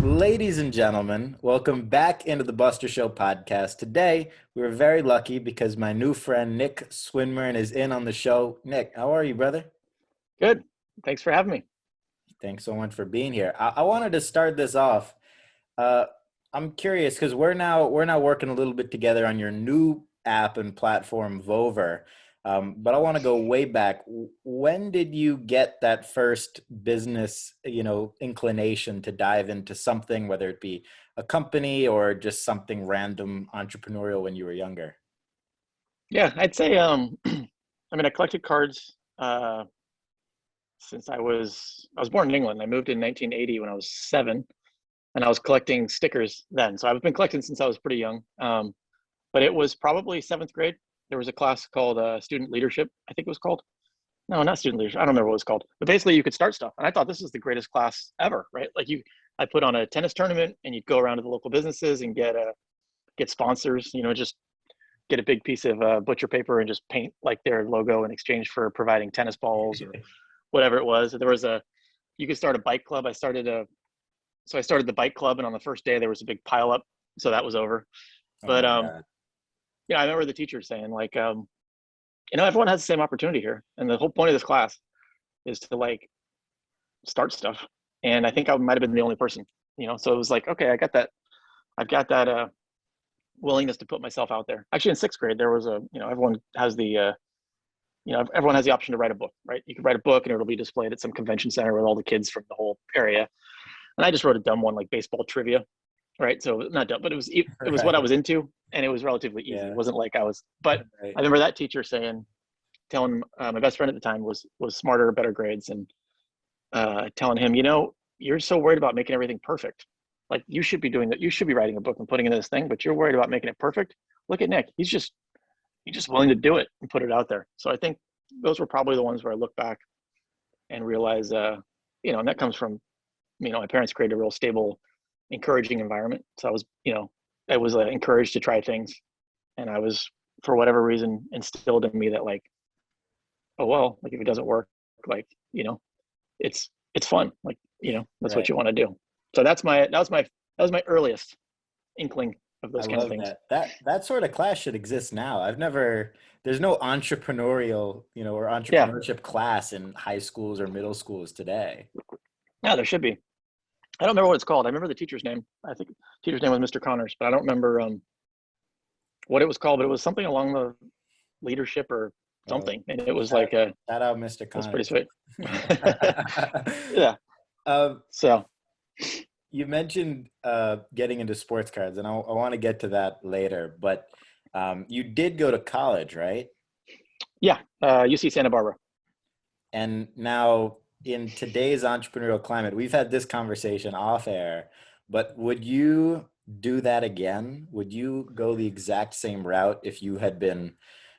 Ladies and gentlemen, welcome back into the Buster Show podcast. Today, we were very lucky because my new friend Nick Swinmurn is in on the show. Nick, how are you, brother? Good. Thanks for having me. Thanks so much for being here. I wanted to start this off. Uh, I'm curious because we're now working a little bit together on your new app and platform, Vover. But I want to go way back. When did you get that first business, inclination to dive into something, whether it be a company or just something random entrepreneurial when you were younger? Yeah, I'd say I collected cards since I was born in England. I moved in 1980 when I was 7, and I was collecting stickers then. So I've been collecting since I was pretty young. But it was probably 7th grade. There was a class called student leadership, I think it was called. No, not student leadership. I don't remember what it was called. But basically, you could start stuff, and I thought this was the greatest class ever, right? I put on a tennis tournament, and you'd go around to the local businesses and get sponsors. Just get a big piece of butcher paper and just paint like their logo in exchange for providing tennis balls or whatever it was. You could start a bike club. So I started the bike club, and on the first day there was a big pile up, so that was over. Oh But my God. I remember the teacher saying everyone has the same opportunity here, and the whole point of this class is to start stuff. And I think I might have been the only person, So it was like, okay, I've got that willingness to put myself out there. Actually, in 6th grade, there was everyone has the option to write a book, right? You can write a book and it'll be displayed at some convention center with all the kids from the whole area. And I just wrote a dumb one, like baseball trivia, right? So not dumb, but it was what I Right. was into, and it was relatively easy. It Yeah. wasn't like I was, but Right. I remember that teacher telling my best friend at the time was smarter, better grades, and telling him, you're so worried about making everything perfect. Like you should be doing that. You should be writing a book and putting it in this thing, but you're worried about making it perfect. Look at Nick. He's just willing to do it and put it out there. So I think those were probably the ones where I look back and realize, and that comes from, my parents created a real stable, encouraging environment. So I was encouraged to try things, and I was, for whatever reason, instilled in me that oh well, like if it doesn't work, like it's fun, that's what Right. you want to do. So that was my earliest inkling of I those kind of love things. that. That sort of class should exist now. There's no entrepreneurial, or Yeah, entrepreneurship class in high schools or middle schools today. yeah, there should be. I don't remember what it's called. I remember the teacher's name. I think the teacher's name was Mr. Connors, but I don't remember what it was called. But it was something along the leadership or Well, something, and it was shout, like it shout out Mr. was pretty Connors. sweet. Yeah. um, So you mentioned getting into sports cards, and I want to get to that later. But you did go to college, right? yeah, UC Santa Barbara. And now, in today's entrepreneurial climate, we've had this conversation off air, but would you do that again? Would you go the exact same route if you had been,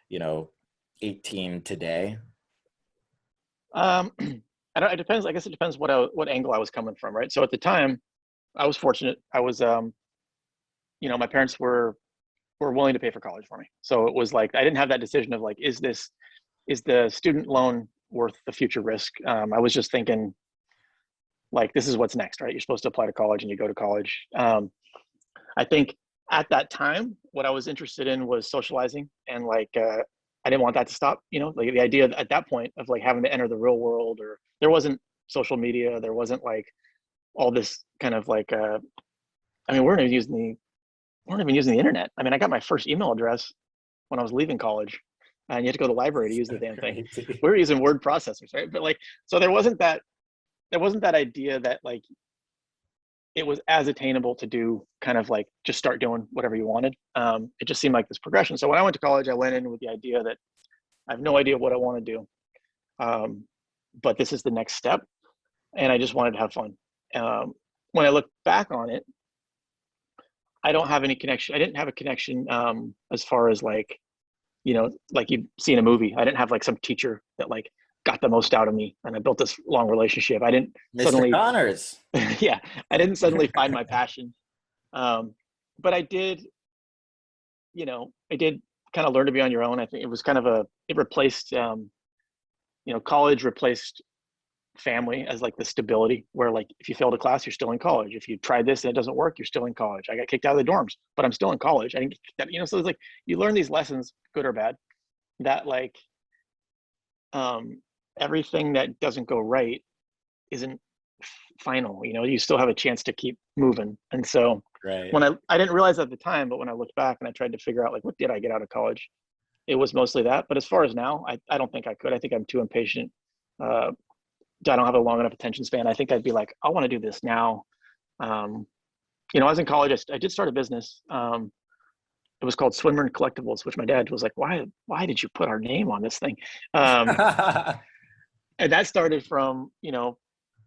you know, 18 today? I don't. It depends. I guess it depends what angle I was coming from, right? So at the time, I was fortunate. I was, my parents were willing to pay for college for me. So it was like I didn't have that decision of like, is the student loan worth the future risk? I was just thinking like, this is what's next, right? You're supposed to apply to college, and you go to college. I think at that time, what I was interested in was socializing, and I didn't want that to stop. Like the idea at that point of like having to enter the real world, or there wasn't social media, there wasn't like all this kind of we weren't even using the internet. I mean, I got my first email address when I was leaving college, and you had to go to the library to use the So damn thing. crazy. We were using word processors, right? But so there wasn't that idea that like it was as attainable to do kind of like just start doing whatever you wanted. It just seemed like this progression. So when I went to college, I went in with the idea that I have no idea what I want to do, um, but this is the next step, and I just wanted to have fun. When I look back on it, I don't have any connection. I didn't have a connection as far as like you see in a movie. I didn't have like some teacher that like got the most out of me, and I built this long relationship. I didn't Mr. suddenly, Connors. yeah, I didn't suddenly find my passion. But I did kind of learn to be on your own. I think it was kind of it replaced, college replaced family as like the stability where like if you failed a class, you're still in college. If you tried this and it doesn't work, you're still in college. I got kicked out of the dorms, but I'm still in college. I didn't get kicked out, so it's like you learn these lessons, good or bad, that like um everything that doesn't go right isn't final. You still have a chance to keep moving. And so Right. when I didn't realize at the time, but when I looked back and I tried to figure out like what did I get out of college, it was mostly that. But as far as now, I don't think I could. I think I'm too impatient. uh I don't have a long enough attention span. I think I'd be like, I want to do this now. um I was in college. I did start a business. It was called Swinmurn Collectibles, which my dad was like, why did you put our name on this thing? um and that started from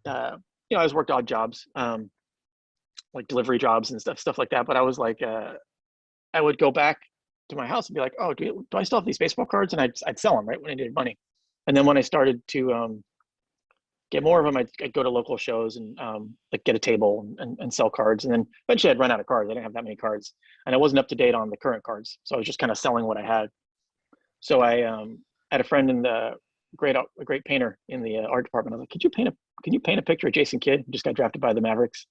I was worked odd jobs, like delivery jobs and stuff like that. But I was like, I would go back to my house and be like, oh, do I still have these baseball cards? And I'd sell them right when I needed money. And then when I started to get more of them, I'd go to local shows and like get a table and sell cards. And then eventually I'd run out of cards. I didn't have that many cards, and I wasn't up to date on the current cards, so I was just kind of selling what I had. So I had a friend in the a great painter in the art department. I was like, can you paint a picture of Jason Kidd, who just got drafted by the Mavericks?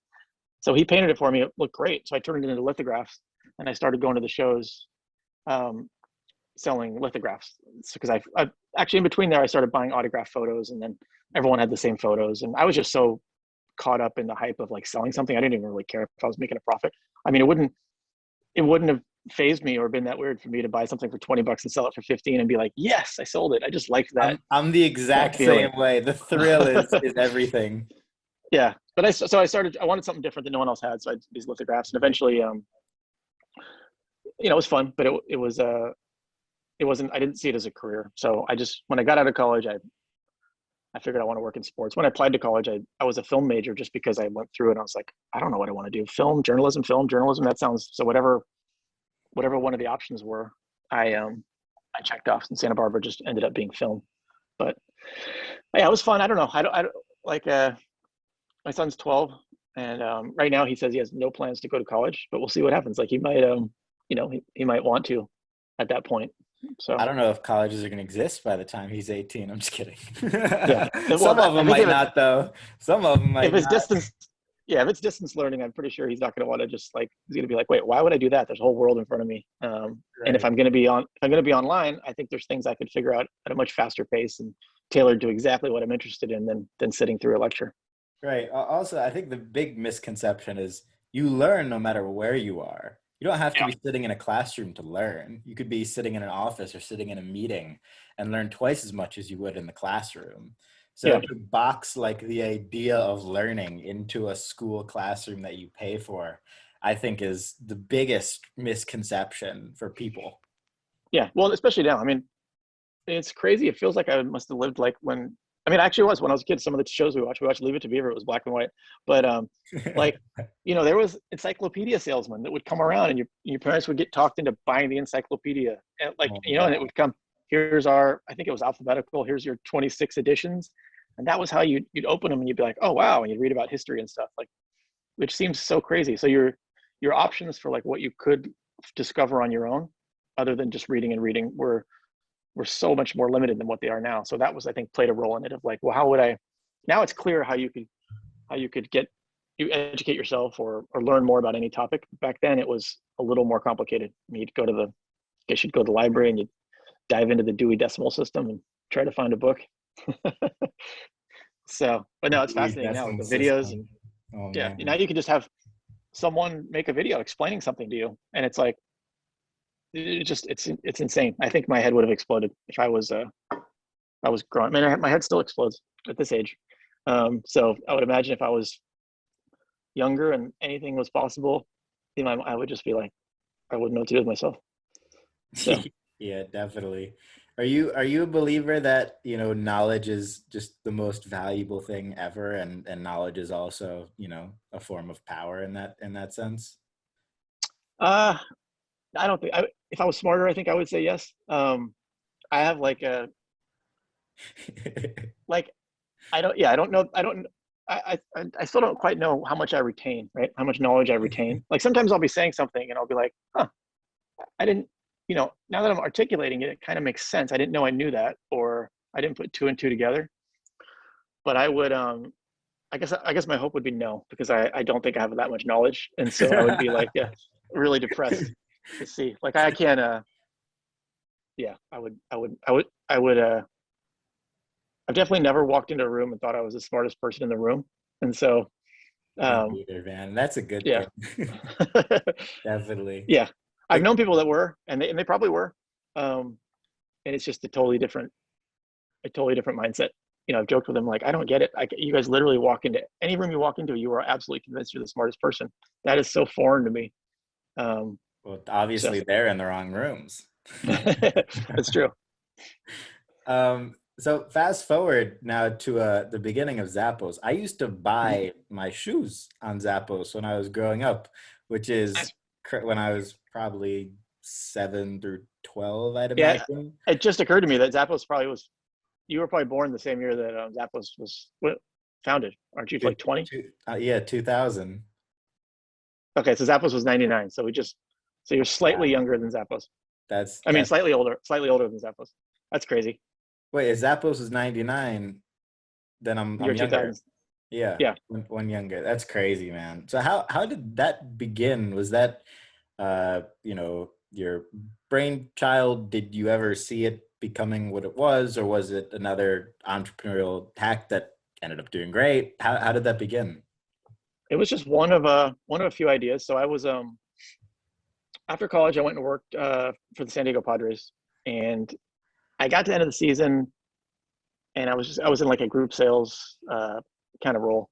So he painted it for me. It looked great. So I turned it into lithographs, and I started going to the shows, um, selling lithographs. Because I actually, in between there, I started buying autograph photos, and then everyone had the same photos. And I was just so caught up in the hype of like selling something, I didn't even really care if I was making a profit. I mean, it wouldn't have phased me or been that weird for me to buy something for 20 bucks and sell it for 15 and be like, yes, I sold it. I just liked I'm the that exact feeling. same way. The thrill is everything. Yeah. But I wanted something different that no one else had. So I did these lithographs, and Right. eventually, it was fun, but it wasn't, I didn't see it as a career. So when I got out of college, I figured I want to work in sports. When I applied to college, I was a film major just because I went through it. And I was like, I don't know what I want to do. Film journalism. That sounds, so whatever one of the options were, I checked off, and Santa Barbara just ended up being film. But yeah, it was fun. I don't know. I don't like, my son's 12, and right now he says he has no plans to go to college, but we'll see what happens. Like he might, he might want to at that point. I So don't know if colleges are going to exist by the time he's 18. I'm just kidding. yeah, well, Some of I them think might not, though. Some of them if might it's not. distance, yeah, if it's distance learning, I'm pretty sure he's not going to want to just like, he's going to be like, wait, why would I do that? There's a whole world in front of me. And if Right. I'm going to be online, I think there's things I could figure out at a much faster pace and tailored to exactly what I'm interested in than sitting through a lecture. Right. Also, I think the big misconception is you learn no matter where you are. You don't have to Yeah. be sitting in a classroom to learn. You could be sitting in an office or sitting in a meeting and learn twice as much as you would in the classroom. So Yeah. to box like the idea of learning into a school classroom that you pay for, I think is the biggest misconception for people. Yeah. Well, especially now. I mean, it's crazy. It feels like I must have lived like when, I mean, actually it was when I was a kid. Some of the shows we watched Leave It to Beaver, it was black and white. But like, there was encyclopedia salesmen that would come around, and your parents would get talked into buying the encyclopedia. And like, Oh and it yeah. would come, here's I think it was alphabetical, here's your 26 editions. And that was how you'd open them, and you'd be like, oh wow, and you'd read about history and stuff, like, which seems so crazy. So your options for like what you could discover on your own, other than just reading and reading, were so much more limited than what they are now. So that was, I think, played a role in it of like, well, how would I, now it's clear how you could you educate yourself or learn more about any topic. Back then it was a little more complicated. I mean, I guess you'd go to the library and you'd dive into the Dewey Decimal System and try to find a book. So, but no, it's Dewey fascinating now with Decimal the videos. System. And Oh yeah, now man. you can just have someone make a video explaining something to you. And it's like, it's insane. I think my head would have exploded if I was growing. I mean, my head still explodes at this age. So I would imagine if I was younger and anything was possible, I would just be like, I wouldn't know what to do with myself. So Yeah, definitely. Are you a believer that, knowledge is just the most valuable thing ever, and knowledge is also, a form of power in that sense? uh, I don't think if I was smarter, I think I would say yes. I have like I don't know. I still don't quite know how much I retain, right? How much knowledge I retain. Like sometimes I'll be saying something and I'll be like, huh, I didn't, now that I'm articulating it, it kind of makes sense. I didn't know I knew that, or I didn't put two and two together. but I would I guess my hope would be no, because I don't think I have that much knowledge, and so I would be like, yeah, really depressed to see. Like I can't yeah, I would I've definitely never walked into a room and thought I was the smartest person in the room. And so Me um neither, man. That's a good yeah. thing. Definitely. Yeah. I've Like, known people that were, and they probably were. Um and it's just a totally different mindset. I've joked with them like, I don't get it. You guys literally walk into any room you walk into, you are absolutely convinced you're the smartest person. That is so foreign to me. Um, well, so obviously they're in the wrong rooms. that's true. So fast forward now to the beginning of Zappos. I used to Mhm. buy my shoes on Zappos when I was growing up, which is Nice. when I was probably 7 through 12, I'd Yeah, imagine. it just occurred to me that Zappos probably was. You were probably born the same year that Zappos was founded, aren't you? Two, Like 20. yeah, 2000. Okay, so Zappos was 99. So you're slightly Wow, younger than Zappos. I mean, that's slightly older than Zappos. That's crazy. wait, if Zappos is 99, then I'm Year younger. 2000. Yeah, Yeah. one younger. That's crazy, man. So how did that begin? Was that your brainchild? Did you ever see it becoming what it was, or was it another entrepreneurial hack that ended up doing great? How did that begin? It was just one of a few ideas. So I was after college, I went and worked for the San Diego Padres, and I got to the end of the season, and I was in like a group sales kind of role,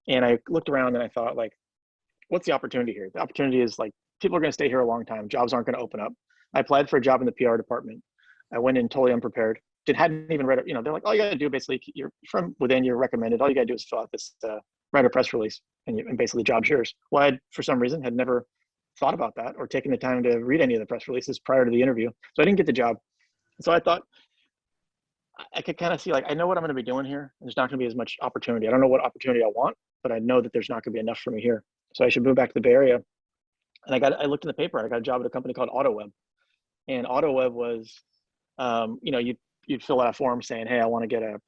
and I looked around and I thought like, what's the opportunity here? The opportunity is like people are going to stay here a long time. Jobs aren't going to open up. I applied for a job in the PR department. I went in totally unprepared. Hadn't even read it. They're like, all you got to do basically, you're from within, you're recommended. All you got to do is fill out this write a press release, and basically the job's yours. Well, I for some reason had never thought about that or taken the time to read any of the press releases prior to the interview, so I didn't get the job. So I thought I could kind of see like I know what I'm going to be doing here. There's not going to be as much opportunity. I don't know what opportunity I want, but I know that there's not going to be enough for me here. So I should move back to the Bay Area. And I looked in the paper and I got a job at a company called AutoWeb. And AutoWeb was, you'd fill out a form saying, hey, I want to get a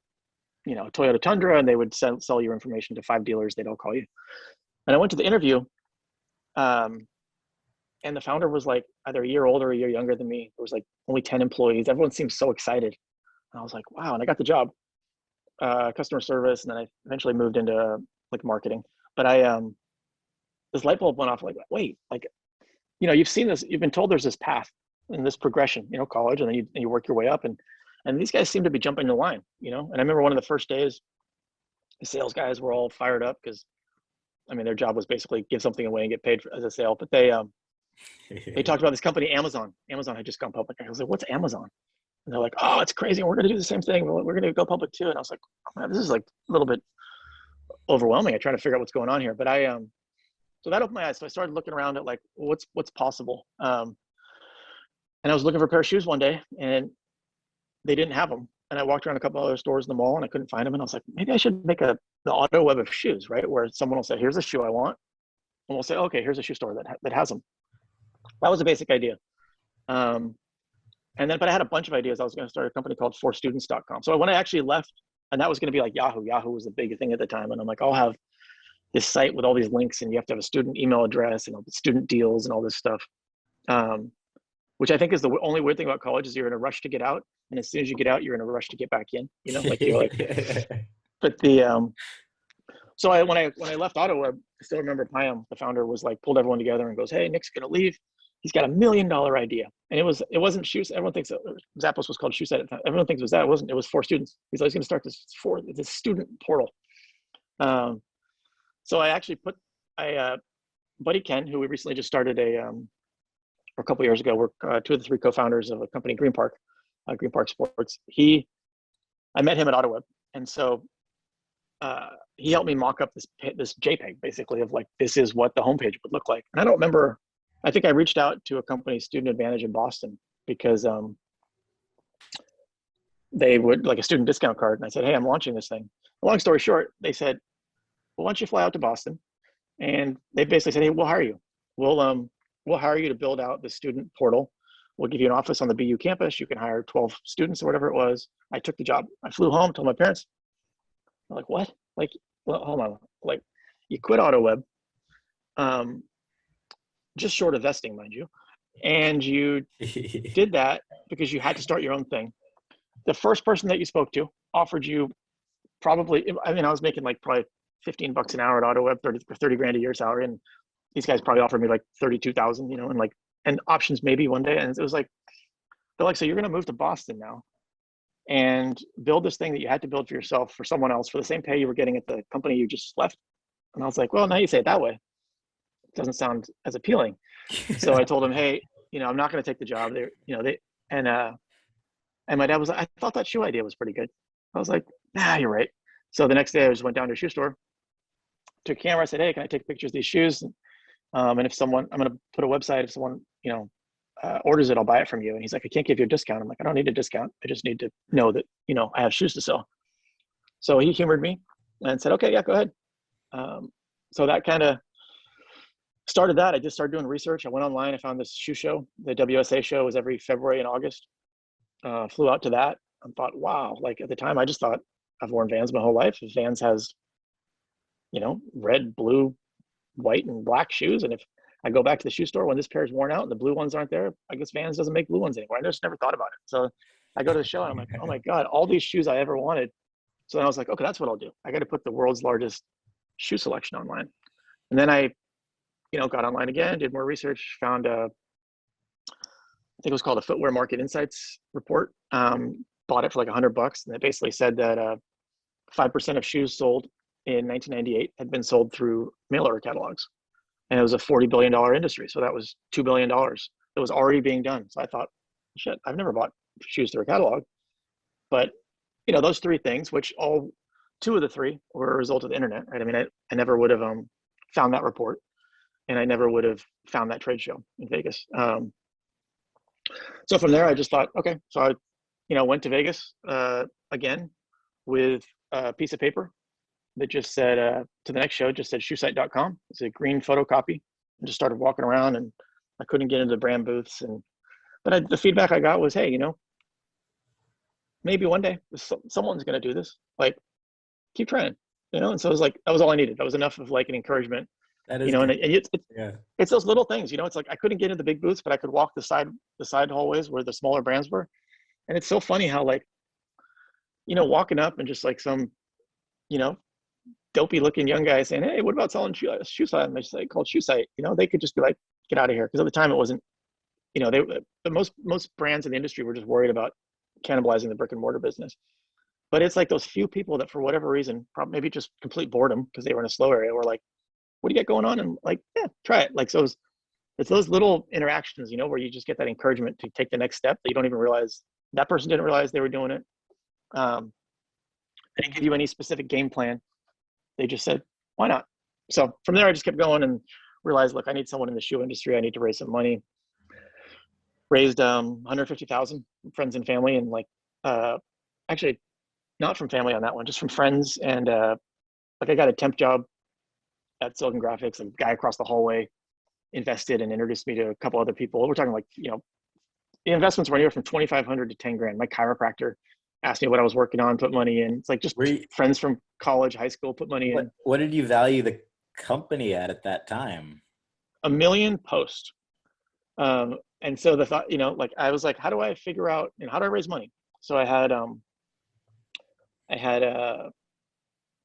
Toyota Tundra, and they would sell your information to 5 dealers. They'd all call you. And I went to the interview, um, and the founder was like either a year older or a year younger than me. There was like only 10 employees. Everyone seemed so excited. And I was like, wow. And I got the job, customer service. And then I eventually moved into like marketing. But this light bulb went off like, wait, like, you've seen this, you've been told there's this path and this progression, college, and then you work your way up, and these guys seem to be jumping the line. And I remember one of the first days, the sales guys were all fired up because I mean their job was basically give something away and get paid as a sale. But they talked about this company, Amazon. Amazon had just gone public. I was like, what's Amazon? And they're like, oh, it's crazy. We're going to do the same thing. We're going to go public too. And I was like, oh, man, this is like a little bit overwhelming. I try to figure out what's going on here. But so that opened my eyes. So I started looking around at like what's possible. And I was looking for a pair of shoes one day, and they didn't have them. And I walked around a couple other stores in the mall, and I couldn't find them. And I was like, maybe I should make the auto web of shoes, right? Where someone will say, "Here's a shoe I want," and we'll say, "Okay, here's a shoe store that has them." That was a basic idea. Um, but I had a bunch of ideas. I was going to start a company called forstudents.com. So when I actually left, and that was going to be like Yahoo. Yahoo was the big thing at the time, and I'm like, I'll have this site with all these links, and you have to have a student email address and all the student deals and all this stuff. Um, which I think is the only weird thing about college is you're in a rush to get out, and as soon as you get out, you're in a rush to get back in. Like you're like. But so when I left AutoWeb, I still remember Payam, the founder, was like pulled everyone together and goes, "Hey, Nick's gonna leave. He's got $1 million idea," and it wasn't shoes. Everyone thinks Zappos was called Shoe Set at the time. Everyone thinks it was that. It wasn't. It was for students. He's always going to start this student portal. Um, so I actually Buddy Ken, who we recently just started a couple of years ago. We're two of the three co-founders of a company, Green Park Sports. I met him at AutoWeb, and so he helped me mock up this JPEG, basically, of like this is what the homepage would look like. And I don't remember. I think I reached out to a company, Student Advantage in Boston, because they would like a student discount card, and I said, "Hey, I'm launching this thing." Long story short, they said, "Well, why don't you fly out to Boston?" And they basically said, "Hey, we'll hire you. We'll hire you to build out the student portal. We'll give you an office on the BU campus. You can hire 12 students or whatever it was." I took the job. I flew home, told my parents. I'm like, what? Like, well, hold on. Like, you quit AutoWeb, um, just short of vesting, mind you, and you did that because you had to start your own thing. The first person that you spoke to offered you probably, I mean, I was making like probably 15 bucks an hour at AutoWeb, 30 grand a year salary. And these guys probably offered me like 32,000, you know, and like, and options maybe one day. And it was like, they're like, so you're going to move to Boston now and build this thing that you had to build for yourself for someone else for the same pay you were getting at the company you just left. And I was like, well, now you say it that way, it doesn't sound as appealing. So I told him, hey, you know, I'm not going to take the job there. You know, and, uh, and my dad was like, I thought that shoe idea was pretty good. I was like, nah, you're right. So the next day I just went down to a shoe store, took a camera. I said, hey, can I take pictures of these shoes? And if someone, I'm going to put a website, if someone, you know, orders it, I'll buy it from you. And he's like, I can't give you a discount. I'm like, I don't need a discount. I just need to know that, you know, I have shoes to sell. So he humored me and said, okay, yeah, go ahead. So that kind of started that. I just started doing research. I went online. I found this shoe show. The WSA show was every February and August. Flew out to that and thought, wow, like at the time, I just thought I've worn Vans my whole life. If Vans has, you know, red, blue, white, and black shoes, and if I go back to the shoe store when this pair is worn out and the blue ones aren't there, I guess Vans doesn't make blue ones anymore. I just never thought about it. So I go to the show and I'm like, oh my God, all these shoes I ever wanted. So then I was like, okay, that's what I'll do. I got to put the world's largest shoe selection online. And then I, you know, got online again, did more research, found a, I think it was called a Footwear Market Insights report. Bought it for like $100, and it basically said that 5% of shoes sold in 1998 had been sold through mail order catalogs, and it was a $40 billion industry. So that was $2 billion that was already being done. So I thought, shit, I've never bought shoes through a catalog, but you know, those three things, which all two of the three were a result of the internet, right? I mean, I never would have found that report, and I never would have found that trade show in Vegas. So from there, I just thought, okay, so I, you know, went to Vegas again with a piece of paper that just said to the next show, just said shoesite.com. It's a green photocopy, and just started walking around, and I couldn't get into the brand booths. But the feedback I got was, hey, you know, maybe one day someone's going to do this. Like, keep trying, you know? And so it was like, that was all I needed. That was enough of like an encouragement, That you is know, and good. Yeah. it's those little things, you know, it's like, I couldn't get into the big booths, but I could walk the side hallways where the smaller brands were. And it's so funny how like, you know, walking up and just like some, you know, dopey looking young guy saying, hey, what about selling shoe site? And they say called Shoe Site, you know, they could just be like, get out of here. Because at the time it wasn't, you know, most brands in the industry were just worried about cannibalizing the brick and mortar business. But it's like those few people that for whatever reason, probably maybe just complete boredom because they were in a slow area, were like, what do you got going on? And like, yeah, try it. Like, so it's those little interactions, you know, where you just get that encouragement to take the next step that you don't even realize that person didn't realize they were doing it. They didn't give you any specific game plan. They just said, why not? So from there, I just kept going and realized, look, I need someone in the shoe industry. I need to raise some money. Raised 150,000 from friends and family, and like actually not from family on that one, just from friends. And like I got a temp job at Silicon Graphics. A guy across the hallway invested and introduced me to a couple other people. We're talking like, you know, the investments were anywhere from 2,500 to 10 grand. My chiropractor asked me what I was working on, put money in. It's like just friends from college, high school, put money in. What did you value the company at that time? $1 million post. And so the thought, you know, like I was like, how do I figure out, you know, how do I raise money? So I had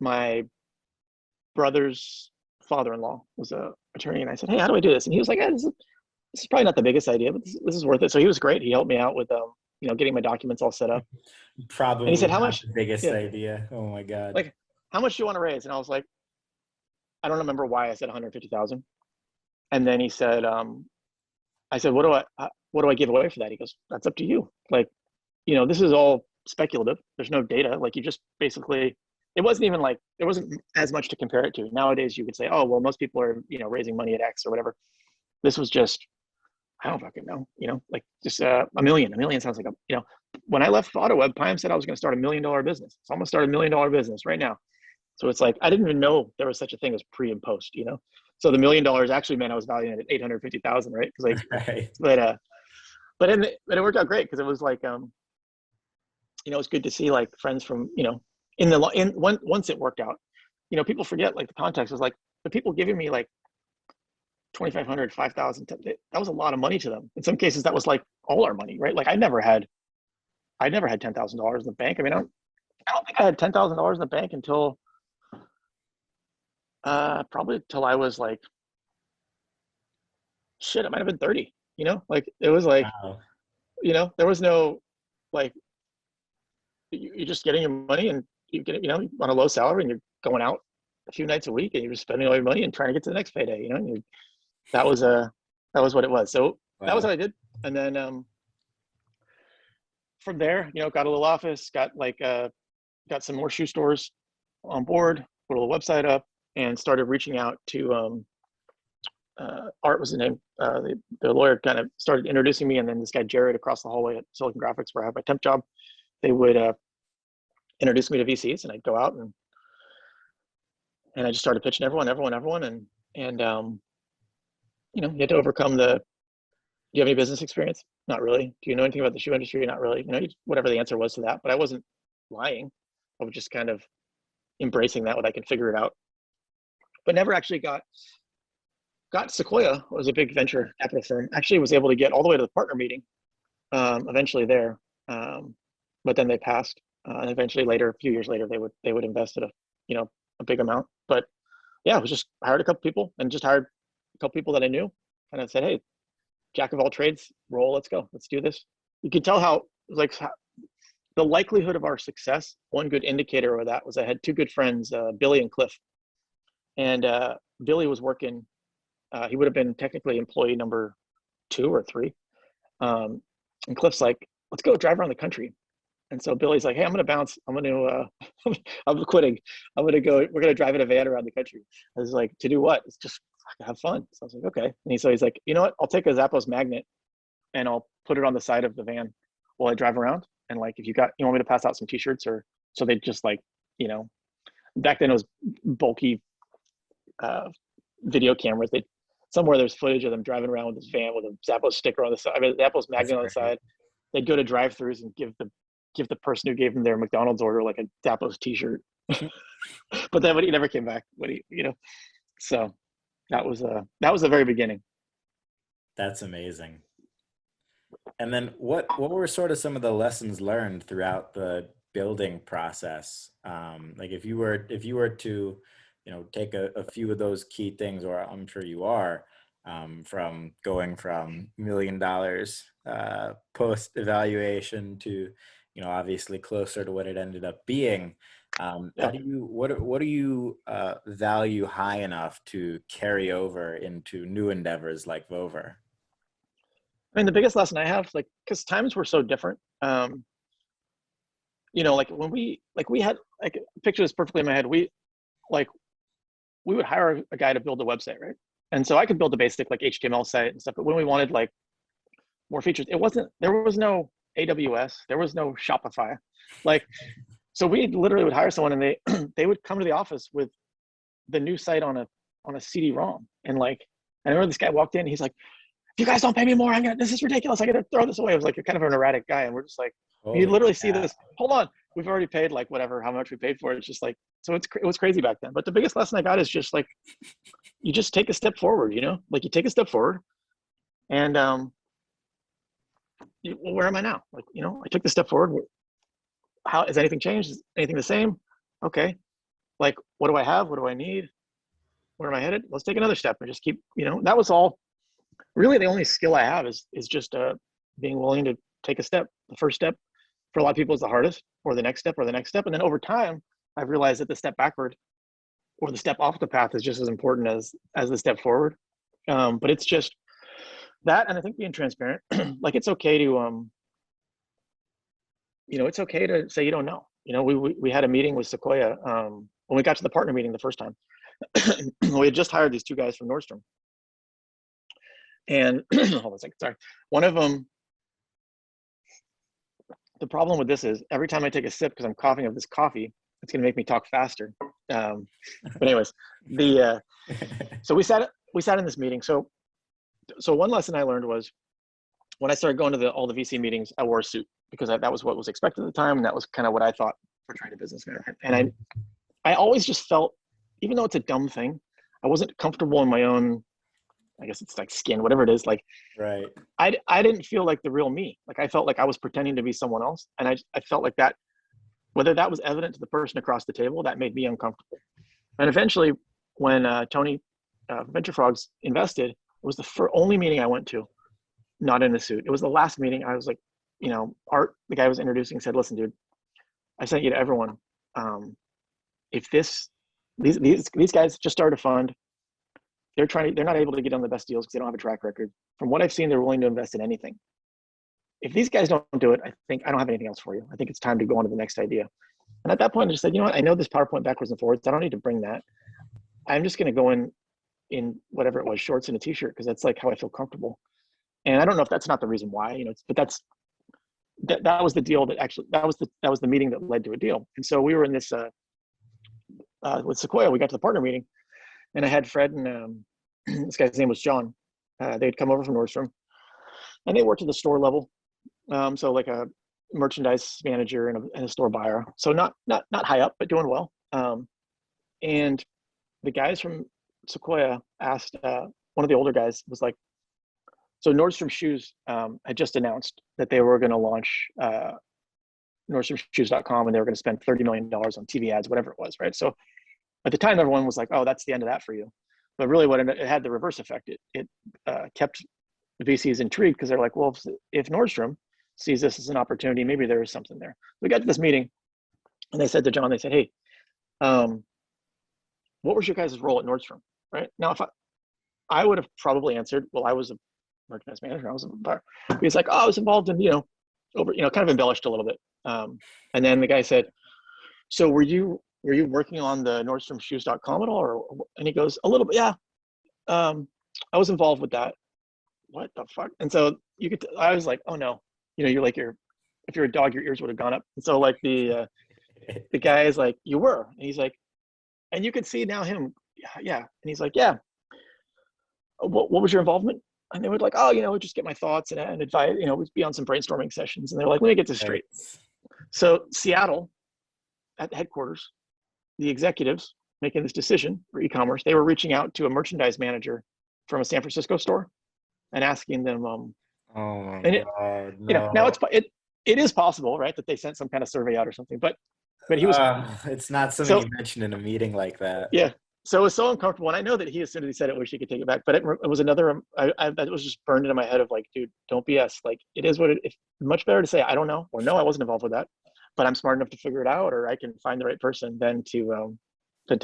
my brother's father-in-law was a attorney, and I said, hey, how do I do this? And he was like, this is probably not the biggest idea, but this is worth it. So he was great. He helped me out with you know, getting my documents all set up. Probably and he said, how not much? the biggest Yeah, idea. Oh my God. like, how much do you want to raise? And I was like, I don't remember why I said 150,000. And then he said, I said, what do I give away for that? He goes, that's up to you. Like, you know, this is all speculative. There's no data. Like, you just basically, it wasn't even like, there wasn't as much to compare it to. Nowadays you could say, oh, well, most people are, you know, raising money at X or whatever. This was just, I don't fucking know, you know, like just $1 million. $1 million sounds like you know, when I left AutoWeb, Pime said I was going to start $1 million business. So I'm going to start $1 million business right now. So it's like, I didn't even know there was such a thing as pre and post, you know? So the $1 million actually meant I was valuing it at 850,000, right? Because like, Right. but it worked out great because it was like, you know, it's good to see like friends from, you know, once it worked out, people forget like the context was like the people giving me like 2,500, 5,000. That was a lot of money to them. In some cases, that was like all our money, right? Like I never had $10,000 in the bank. I mean, I don't think I had $10,000 in the bank until probably till I was like, shit, it might have been 30. Like it was like, Wow. there was no like you're just getting your money and you get it, on a low salary and you're going out a few nights a week and you're just spending all your money and trying to get to the next payday, and that was that was what it was. So that was Wow. what I did. And then from there, got a little office, got some more shoe stores on board, put a little website up, and started reaching out to Art was the name. The lawyer kind of started introducing me, and then this guy Jared across the hallway at Silicon Graphics, where I have my temp job, they would introduce me to VCs, and I'd go out and I just started pitching everyone, and you had to overcome the. Do you have any business experience? Not really. Do you know anything about the shoe industry? Not really. Whatever the answer was to that, but I wasn't lying. I was just kind of embracing that when I can figure it out. But never actually got Sequoia was a big venture capital firm. Actually, was able to get all the way to the partner meeting. Eventually there, but then they passed. And eventually later, a few years later, they would invest at a big amount. But yeah, I was just hired a couple people and just hired a couple people that I knew, and I said, hey, jack of all trades, roll, let's go, let's do this. You could tell how like the likelihood of our success. One good indicator of that was I had two good friends, Billy and Cliff, and Billy was working. He would have been technically employee number 2 or 3, and Cliff's like, let's go drive around the country. And so Billy's like, hey, I'm going to bounce. I'm going to, I'm quitting. I'm going to go, we're going to drive in a van around the country. I was like, to do what? It's just have fun. So I was like, okay. And he's like, you know what? I'll take a Zappos magnet and I'll put it on the side of the van while I drive around. And like, if you want me to pass out some t-shirts so they just like, back then it was bulky video cameras. Somewhere there's footage of them driving around with this van with a Zappos sticker on the side, Zappos That's magnet on the great. side. They'd go to drive-throughs and give the person who gave them their McDonald's order like a Zappos t-shirt. But then he never came back. So that was the very beginning. That's amazing. And then what were sort of some of the lessons learned throughout the building process? Like if you were to, take a few of those key things, or I'm sure you are, from going from $1 million post evaluation to, obviously closer to what it ended up being. Yeah. What do you value high enough to carry over into new endeavors like Vover? I mean, the biggest lesson I have, like, because times were so different. Like when we had, like, picture this perfectly in my head. We would hire a guy to build a website, right? And so I could build a basic like HTML site and stuff. But when we wanted like more features, there was no AWS, there was no Shopify, like, so we literally would hire someone and they they would come to the office with the new site on a CD-ROM. And like, I remember this guy walked in, he's like, if you guys don't pay me more, this is ridiculous. I gotta throw this away. It was like a kind of an erratic guy. And we're just like, you Holy literally see cow. this, hold on, we've already paid like whatever, how much we paid for it. It's just like, so it was crazy back then. But the biggest lesson I got is just like, you just take a step forward, like you take a step forward and well, where am I now? Like, I took the step forward. How has anything changed? Is anything the same? Okay. Like, what do I have? What do I need? Where am I headed? Let's take another step and just keep, that was all really the only skill I have is just being willing to take a step. The first step for a lot of people is the hardest, or the next step, or the next step. And then over time, I've realized that the step backward or the step off the path is just as important as the step forward. But it's just that, and I think being transparent, like it's okay to it's okay to say you don't know. We had a meeting with Sequoia when we got to the partner meeting the first time. We had just hired these 2 guys from Nordstrom, and hold on a second, sorry. One of them, the problem with this is every time I take a sip because I'm coughing of this coffee, it's going to make me talk faster. But anyways, so we sat in this meeting. So one lesson I learned was when I started going to all the VC meetings, I wore a suit because that was what was expected at the time, and that was kind of what I thought portraying a businessman. And I always just felt, even though it's a dumb thing, I wasn't comfortable in my own, I guess it's like skin, whatever it is. Like Right. I didn't feel like the real me. Like I felt like I was pretending to be someone else. And I felt like that, whether that was evident to the person across the table, that made me uncomfortable. And eventually when Tony Venture Frogs invested, it was the only meeting I went to, not in a suit. It was the last meeting. I was like, Art, the guy was introducing, said, listen, dude, I sent you to everyone. If these guys just started a fund, they're not able to get on the best deals because they don't have a track record. From what I've seen, they're willing to invest in anything. If these guys don't do it, I think I don't have anything else for you. I think it's time to go on to the next idea. And at that point, I just said, you know what? I know this PowerPoint backwards and forwards. I don't need to bring that. I'm just going to go in whatever it was, shorts and a t-shirt, because that's like how I feel comfortable. And I don't know if that's not the reason why, but that was the deal that was the meeting that led to a deal. And so we were in this with Sequoia. We got to the partner meeting, and I had Fred and this guy's name was John. They'd come over from Nordstrom, and they worked at the store level. So like a merchandise manager and a store buyer. So not high up, but doing well. And the guys from Sequoia asked, one of the older guys was like, so Nordstrom Shoes had just announced that they were going to launch NordstromShoes.com, and they were going to spend $30 million on TV ads, whatever it was, right? So at the time, everyone was like, oh, that's the end of that for you. But really what it had the reverse effect. It kept the VCs intrigued, because they're like, well, if Nordstrom sees this as an opportunity, maybe there is something there. We got to this meeting, and they said to John, they said, hey, what was your guys' role at Nordstrom, right? Now, if I would have probably answered, well, I was a merchandise manager, I was a buyer. He's like, oh, I was involved in, kind of embellished a little bit. And then the guy said, so were you working on the NordstromShoes.com at all? And he goes, a little bit, yeah. I was involved with that. What the fuck? And so I was like, oh no, you're like if you're a dog, your ears would have gone up. And so like the guy is like, you were, and he's like, and you could see now him, yeah. And he's like, yeah. What was your involvement? And they would like, oh, we'd just get my thoughts and advise, we'd be on some brainstorming sessions. And they're like, let me get this straight. So Seattle, at headquarters, the executives making this decision for e-commerce, they were reaching out to a merchandise manager from a San Francisco store and asking them, Oh my and God, no. now it is possible, right, that they sent some kind of survey out or something, but he was, it's not something you mentioned in a meeting like that. yeah. So it was so uncomfortable. And I know that he, as soon as he said it, wished he could take it back, but it was another, that was just burned into my head of like, dude, don't BS. Like, it is what it's much better to say, I don't know, or no, I wasn't involved with that, but I'm smart enough to figure it out, or I can find the right person, than to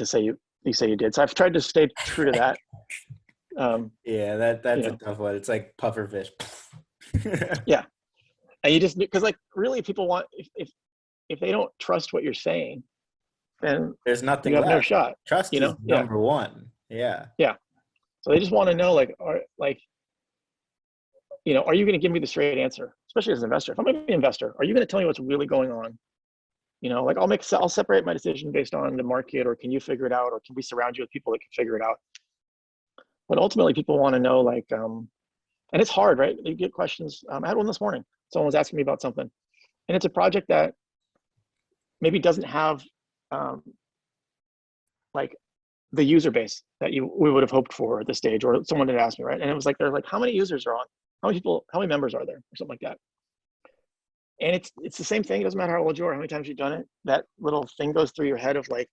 say you say you did. So I've tried to stay true to that. Yeah, that's a tough one. It's like pufferfish. Yeah. And you just, because like really people want, if they don't trust what you're saying, then there's nothing you have left. no shot. Trust is number one. Yeah. Yeah. So they just want to know, like, are you going to give me the straight answer? Especially as an investor. If I'm an investor, are you going to tell me what's really going on? Like I'll separate my decision based on the market, or can you figure it out? Or can we surround you with people that can figure it out? But ultimately people want to know, like, and it's hard, right? You get questions. I had one this morning. Someone was asking me about something, and it's a project that maybe doesn't have like the user base that we would have hoped for at this stage, or someone had asked me, right? And it was like, they're like, how many users are on? How many members are there? Or something like that. And it's the same thing. It doesn't matter how old you are, how many times you've done it. That little thing goes through your head of like,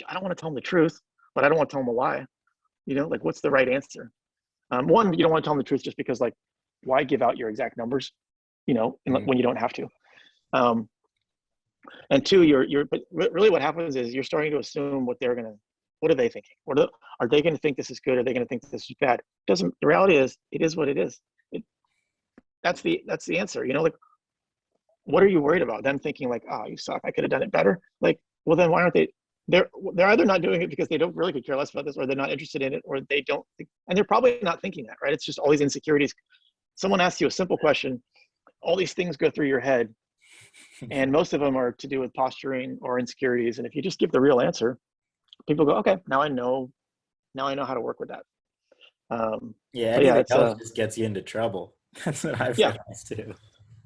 I don't want to tell them the truth, but I don't want to tell them a lie. Like, what's the right answer? One, you don't want to tell them the truth just because, like, why give out your exact numbers, when you don't have to. And two, but really what happens is you're starting to assume what are they thinking? Are they going to think this is good? Are they going to think this is bad? The reality is, it is what it is. That's the answer. Like, what are you worried about? Them thinking like, oh, you suck, I could have done it better. Like, well, then why aren't they? They're either not doing it because they don't really could care less about this, or they're not interested in it, or they don't think, and they're probably not thinking that, right? It's just all these insecurities. Someone asks you a simple question, all these things go through your head, and most of them are to do with posturing or insecurities. And if you just give the real answer, people go, okay, now I know how to work with that. Yeah, anything else just gets you into trouble. That's what I've realized too.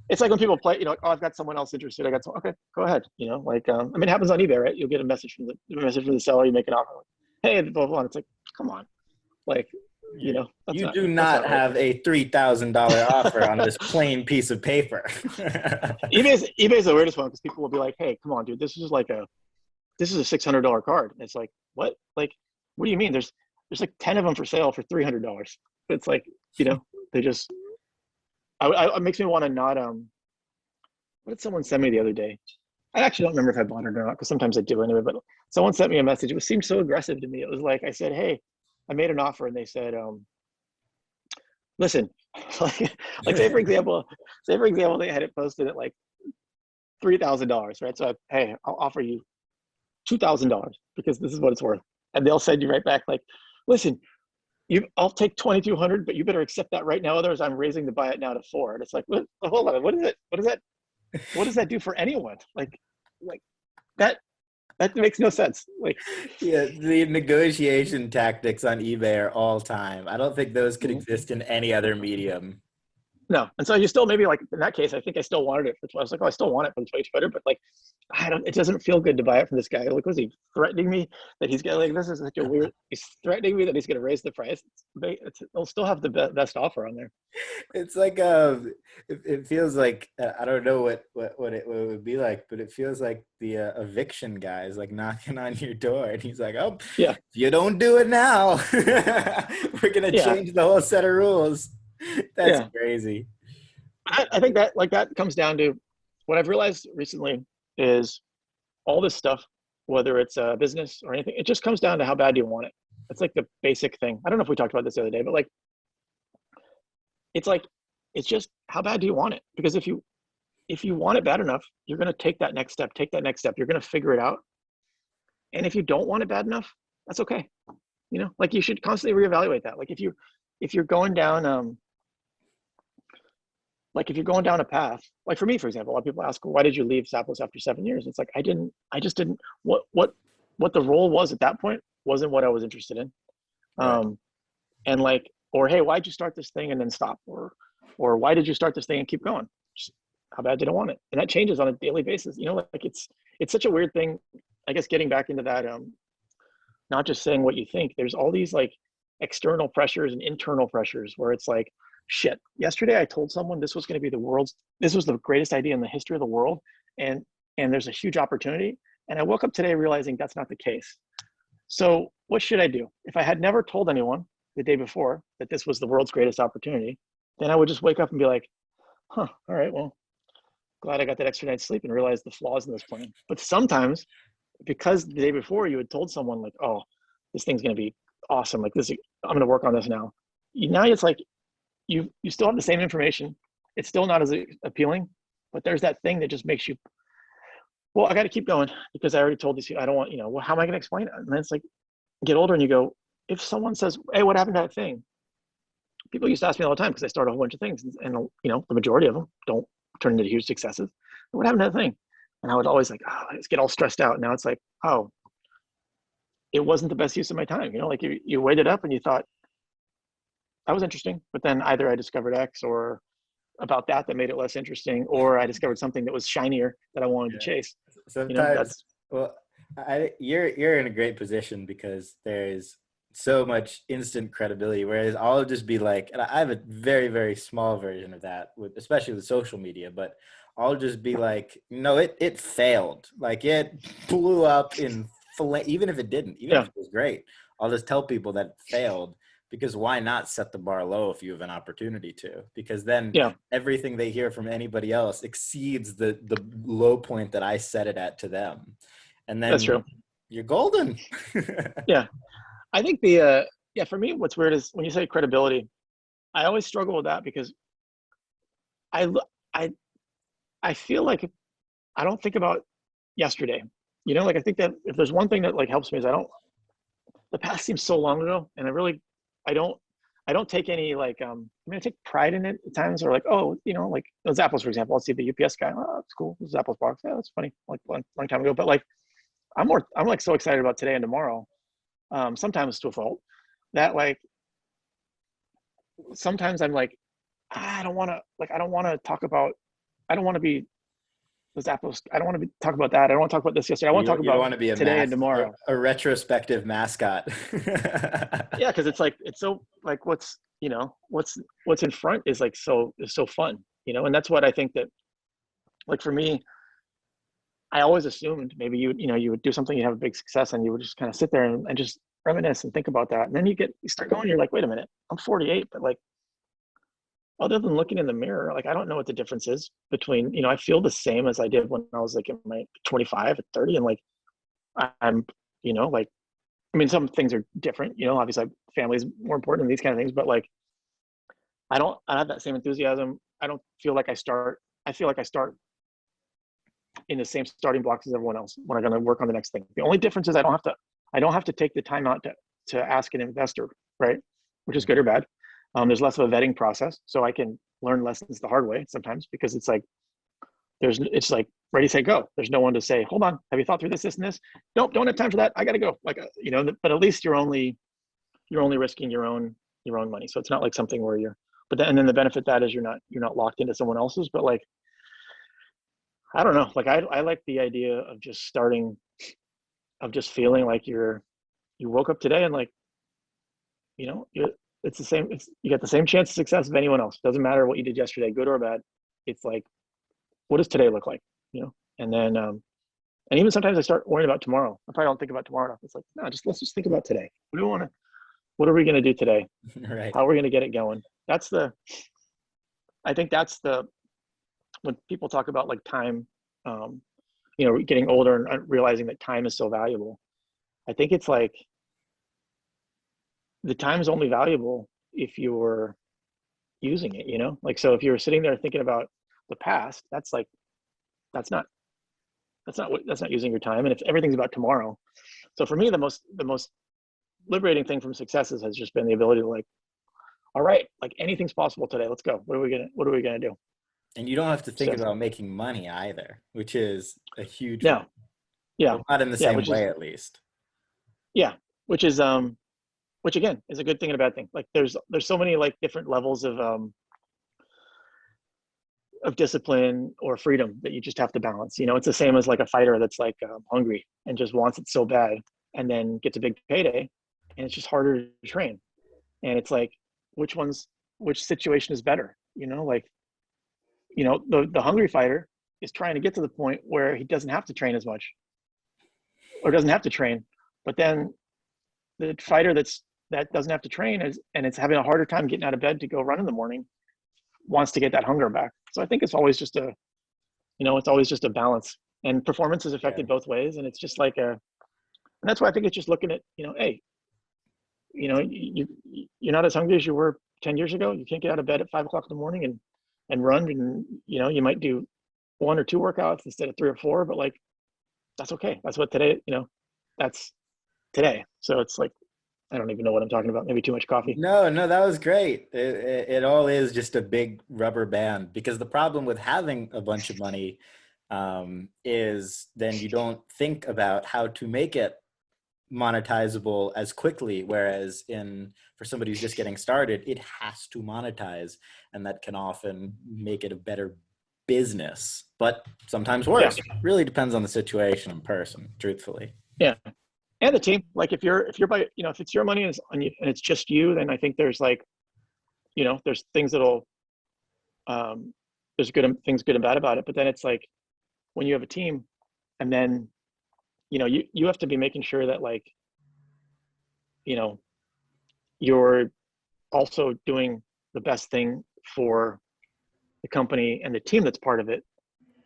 it's like when people play, like, oh, I've got someone else interested. I got some, okay, go ahead. Like, I mean, it happens on eBay, right? You'll get a message from the seller, you make an offer. Like, hey, blah, blah, blah. It's like, come on. Like, You do that's not not right. have a $3,000 offer on this plain piece of paper. eBay's the weirdest one because people will be like, hey, come on, dude, this is a $600 card. And it's like, what? Like, what do you mean? There's like 10 of them for sale for $300. It's like, they just, it makes me want to not, what did someone send me the other day? I actually don't remember if I bought it or not because sometimes I do anyway, but someone sent me a message. It seemed so aggressive to me. It was like, I said, hey, I made an offer and they said, listen, like say for example, they had it posted at like $3,000, right? So hey, I'll offer you $2,000 because this is what it's worth. And they'll send you right back like, listen, I'll take 2,200, but you better accept that right now. Otherwise, I'm raising the buy it now to 4. And it's like, hold on, what is it? What does that do for anyone? Like that makes no sense. Like, Yeah, the negotiation tactics on eBay are all time. I don't think those could exist in any other medium. no. And so you still maybe like in that case, I think I still wanted it for. I was like, oh, I still want it for the 22, but like, I don't. It doesn't feel good to buy it from this guy. Like, was he threatening me that he's gonna like? This is such a weird. He's threatening me that he's gonna raise the price. They'll still have the best offer on there. It's like it feels like I don't know what it would be like, but it feels like the eviction guy is like knocking on your door, and he's like, "Oh, Yeah, if you don't do it now, we're gonna yeah, change the whole set of rules." That's yeah. crazy. I think that comes down to what I've realized recently is all this stuff, whether it's a business or anything, it just comes down to how bad do you want it. It's like the basic thing. I don't know if we talked about this the other day, but like it's just how bad do you want it? Because if you want it bad enough, you're going to take that next step, You're going to figure it out. And if you don't want it bad enough, that's okay. Like you should constantly reevaluate that. Like if you're going down like if you're going down a path, like for me, for example, a lot of people ask, why did you leave Zappos after 7 years? It's like, I just didn't, what the role was at that point wasn't what I was interested in. Right. And like, or, hey, why'd you start this thing and then stop? Or why did you start this thing and keep going? Just how bad did I want it? And that changes on a daily basis. Like it's such a weird thing, I guess, getting back into that, not just saying what you think, there's all these like external pressures and internal pressures where it's like, shit, yesterday I told someone this was going to be this was the greatest idea in the history of the world. And there's a huge opportunity. And I woke up today realizing that's not the case. So what should I do? If I had never told anyone the day before that this was the world's greatest opportunity, then I would just wake up and be like, all right, well, glad I got that extra night's sleep and realized the flaws in this plan. But sometimes because the day before you had told someone like, oh, this thing's going to be awesome. Like this, I'm going to work on this now. Now it's like, you still have the same information. It's still not as appealing, but there's that thing that just makes you, well, I got to keep going because I already told these people, I don't want, well, how am I going to explain it? And then it's like, get older and you go, if someone says, hey, what happened to that thing? People used to ask me all the time because I start a whole bunch of things and the majority of them don't turn into huge successes. What happened to that thing? And I would always like, I just get all stressed out. Now it's like, oh, it wasn't the best use of my time. Like you weighed it up and you thought, that was interesting, but then either I discovered X or about that made it less interesting, or I discovered something that was shinier that I wanted to Yeah. chase. Sometimes, That's well, you're in a great position because there's so much instant credibility. Whereas I'll just be like, and I have a very, very small version of that with, especially with social media, but I'll just be like, no, it failed. Like it blew up even if it didn't, even if yeah, it was great, I'll just tell people that it failed because why not set the bar low if you have an opportunity to? Because then yeah, everything they hear from anybody else exceeds the low point that I set it at to them. And that's then true. you're golden. Yeah, I think yeah, for me, what's weird is when you say credibility, I always struggle with that because I I I feel like I don't think about yesterday. Like I think that if there's one thing that like helps me is the past seems so long ago, and I don't I don't take any like I mean I take pride in it at times, or like, oh, like Zappos, for example. I'll see the UPS guy, oh, that's cool, this Zappos box, yeah, that's funny, like long time ago. But like I'm like so excited about today and tomorrow, sometimes to a fault, that like sometimes I'm like, I don't want to talk about I don't want to be the Zappos. I don't want to talk about that. I don't want to talk about this yesterday. I want to talk You don't about want to be today and tomorrow. a retrospective mascot. Yeah, because it's like it's so like what's in front is so fun, and that's what I think that like for me, I always assumed maybe you would do something, you have a big success, and you would just kind of sit there and just reminisce and think about that, and then you start going, you're like, wait a minute, I'm 48, but like other than looking in the mirror, like I don't know what the difference is between I feel the same as I did when I was like in my 25 at 30, and like I'm like I mean, some things are different, obviously family is more important than these kind of things, but like I have that same enthusiasm. I don't feel like I feel like I start in the same starting blocks as everyone else when I'm going to work on the next thing. The only difference is I don't have to take the time out to ask an investor, right? Which is good or bad. There's less of a vetting process, so I can learn lessons the hard way sometimes, because it's like it's like ready, say, go. There's no one to say, hold on, have you thought through this and this? Nope, don't have time for that. I got to go. Like, but at least you're only risking your own money. So it's not like something where and then the benefit that is you're not locked into someone else's. But like, I don't know. Like I like the idea of just feeling like you woke up today and like, it's the same. You got the same chance of success of anyone else. Doesn't matter what you did yesterday, good or bad. It's like, what does today look like? And then, and even sometimes I start worrying about tomorrow. I probably don't think about tomorrow enough. It's like, no, let's just think about today. What are we going to do today? Right. How are we going to get it going? I think that's when people talk about like time, getting older and realizing that time is so valuable. I think it's like the time is only valuable if you're using it, like, so if you're sitting there thinking about the past, that's not using your time. And if everything's about tomorrow, so for me, the most liberating thing from successes has just been the ability to like, all right, like anything's possible today. Let's go. What are we gonna do? And you don't have to think So about making money either, which is a huge one. no, yeah, Well, not in the yeah, same way, at least. yeah, which is which again is a good thing and a bad thing. Like there's so many like different levels of discipline or freedom that you just have to balance. It's the same as like a fighter that's like hungry and just wants it so bad, and then gets a big payday, and it's just harder to train. And it's like, which situation is better? Like, the hungry fighter is trying to get to the point where he doesn't have to train as much, or doesn't have to train. But then the fighter that doesn't have to train and it's having a harder time getting out of bed to go run in the morning, wants to get that hunger back. So I think it's always just a balance, and performance is affected both ways. And it's just like and that's why I think it's just looking at, hey, you're not as hungry as you were 10 years ago. You can't get out of bed at 5 o'clock in the morning and run, and you might do 1 or 2 workouts instead of 3 or 4, but like, that's okay. That's what today, that's today. So it's like, I don't even know what I'm talking about. Maybe too much coffee. No, that was great. It all is just a big rubber band, because the problem with having a bunch of money is then you don't think about how to make it monetizable as quickly. Whereas for somebody who's just getting started, it has to monetize, and that can often make it a better business, but sometimes worse. Yeah. It really depends on the situation and person, truthfully. Yeah. And the team, like if you're by, if it's your money and it's just you, then I think there's like, there's things that'll, there's things good and bad about it. But then it's like when you have a team, and then, you have to be making sure that like, you're also doing the best thing for the company and the team that's part of it.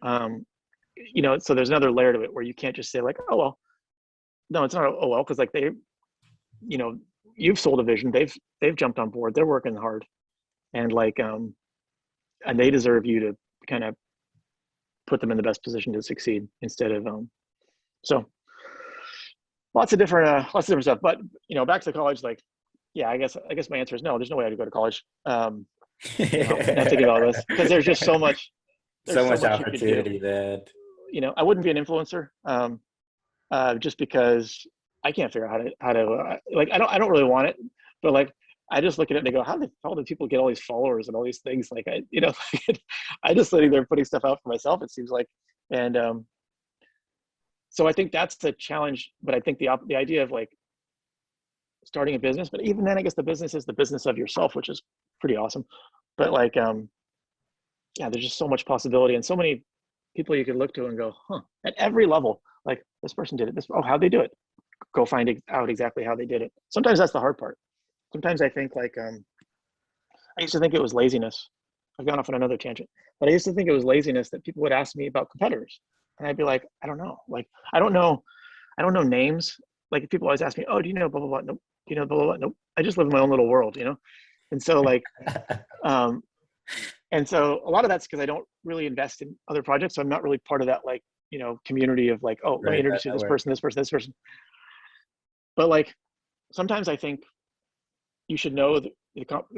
So there's another layer to it where you can't just say like, oh, well, no, it's not, oh, well, because like you've sold a vision. They've jumped on board. They're working hard, and like, and they deserve you to kind of put them in the best position to succeed instead of, so lots of different stuff. But back to college, like, yeah, I guess my answer is no. There's no way I could go to college. Not thinking about this, because there's just so much. So much opportunity that I wouldn't be an influencer, just because I can't figure out how to like, I don't really want it, but like I just look at it and I go, how do people get all these followers and all these things? Like I just sitting there putting stuff out for myself, it seems like. And so I think that's the challenge. But I think the idea of like starting a business, but even then, I guess the business is the business of yourself, which is pretty awesome. But like, yeah, there's just so much possibility and so many people you could look to and go, huh, at every level, like this person did it. How'd they do it? Go find out exactly how they did it. Sometimes that's the hard part. Sometimes I think like, I used to think it was laziness. I've gone off on another tangent, but I used to think it was laziness that people would ask me about competitors. And I'd be like, I don't know. Like, I don't know names. Like people always ask me, oh, do you know blah, blah, blah? Nope. Do you know blah, blah, blah? Nope. I just live in my own little world, you know? And so like, um, and so a lot of that's because I don't really invest in other projects. So I'm not really part of that, like, community of like, oh, let me Right, that introduce you to this network. person, this person, this person. But like, sometimes I think you should know the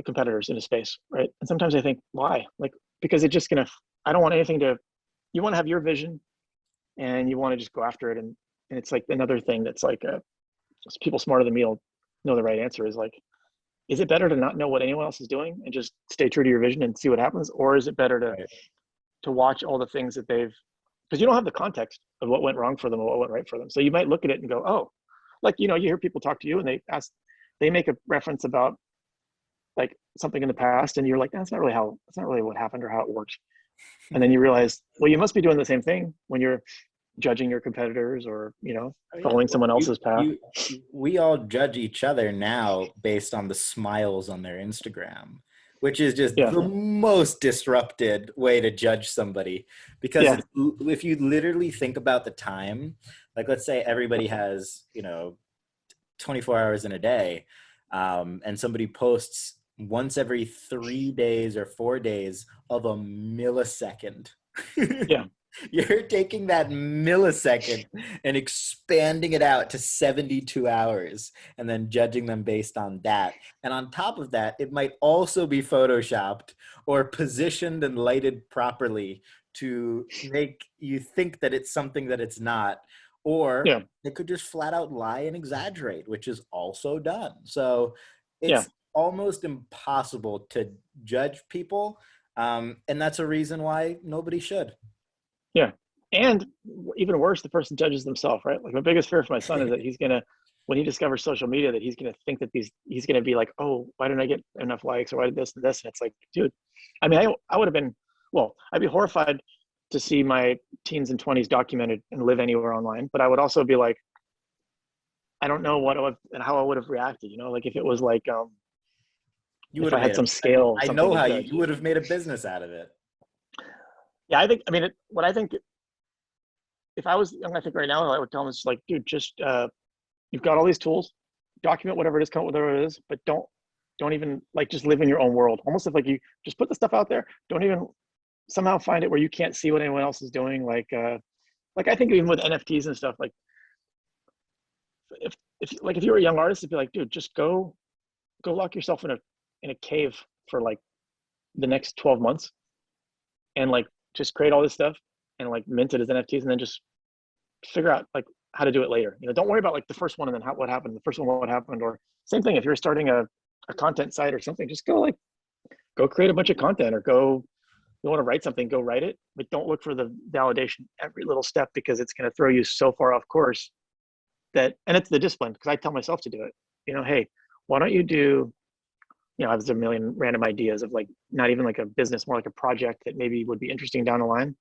competitors in a space, right? And sometimes I think, why? Like, because it's just gonna. I don't want anything to. You want to have your vision, and you want to just go after it, and it's like another thing that's like, people smarter than me will know the right answer is like, is it better to not know what anyone else is doing and just stay true to your vision and see what happens, or is it better Right. to watch all the things that they've, because you don't have the context of what went wrong for them or what went right for them, so you might look at it and go, oh, like you hear people talk to you and they make a reference about like something in the past and you're like, that's not really what happened or how it worked. And then you realize, well, you must be doing the same thing when you're judging your competitors or Oh yeah. following Well, someone else's path. we all judge each other now based on the smiles on their Instagram, which is just Yeah, the most disrupted way to judge somebody. Because yeah, if you literally think about the time, like let's say everybody has 24 hours in a day, and somebody posts once every 3 days or 4 days of a millisecond. yeah, You're taking that millisecond and expanding it out to 72 hours and then judging them based on that. And on top of that, it might also be photoshopped or positioned and lighted properly to make you think that it's something that it's not. Or yeah, they could just flat out lie and exaggerate, which is also done. So yeah, it's almost impossible to judge people. And that's a reason why nobody should. yeah. And even worse, the person judges themselves, right? Like my biggest fear for my son is that he's gonna, when he discovers social media, that he's gonna think that he's gonna be like, oh, why didn't I get enough likes, or why did this and this? And it's like, dude, I mean, I would have been, well, I'd be horrified to see my teens and 20s documented and live anywhere online, but I would also be like, I don't know and how I would have reacted, like if it was like, You would if have I had made some scale, I something know to how judge. you would have made a business out of it. Yeah, I think, I mean, what I think, if I was young, I think right now, I would tell them, it's like, dude, just, you've got all these tools, document whatever it is, come up with whatever it is, but don't even like, just live in your own world. Almost if like you just put the stuff out there, don't even somehow find it where you can't see what anyone else is doing. Like I think even with NFTs and stuff, like if you were a young artist, it'd be like, dude, just go lock yourself in a cave for like the next 12 months and like just create all this stuff and like mint it as NFTs and then just figure out like how to do it later. Don't worry about like the first one and then what happened, the first one, what happened, or same thing. If you're starting a content site or something, just go create a bunch of content or you want to write something, go write it, but don't look for the validation every little step because it's going to throw you so far off course and it's the discipline because I tell myself to do it. Hey, why don't you do, I have a million random ideas of like, not even like a business, more like a project that maybe would be interesting down the line.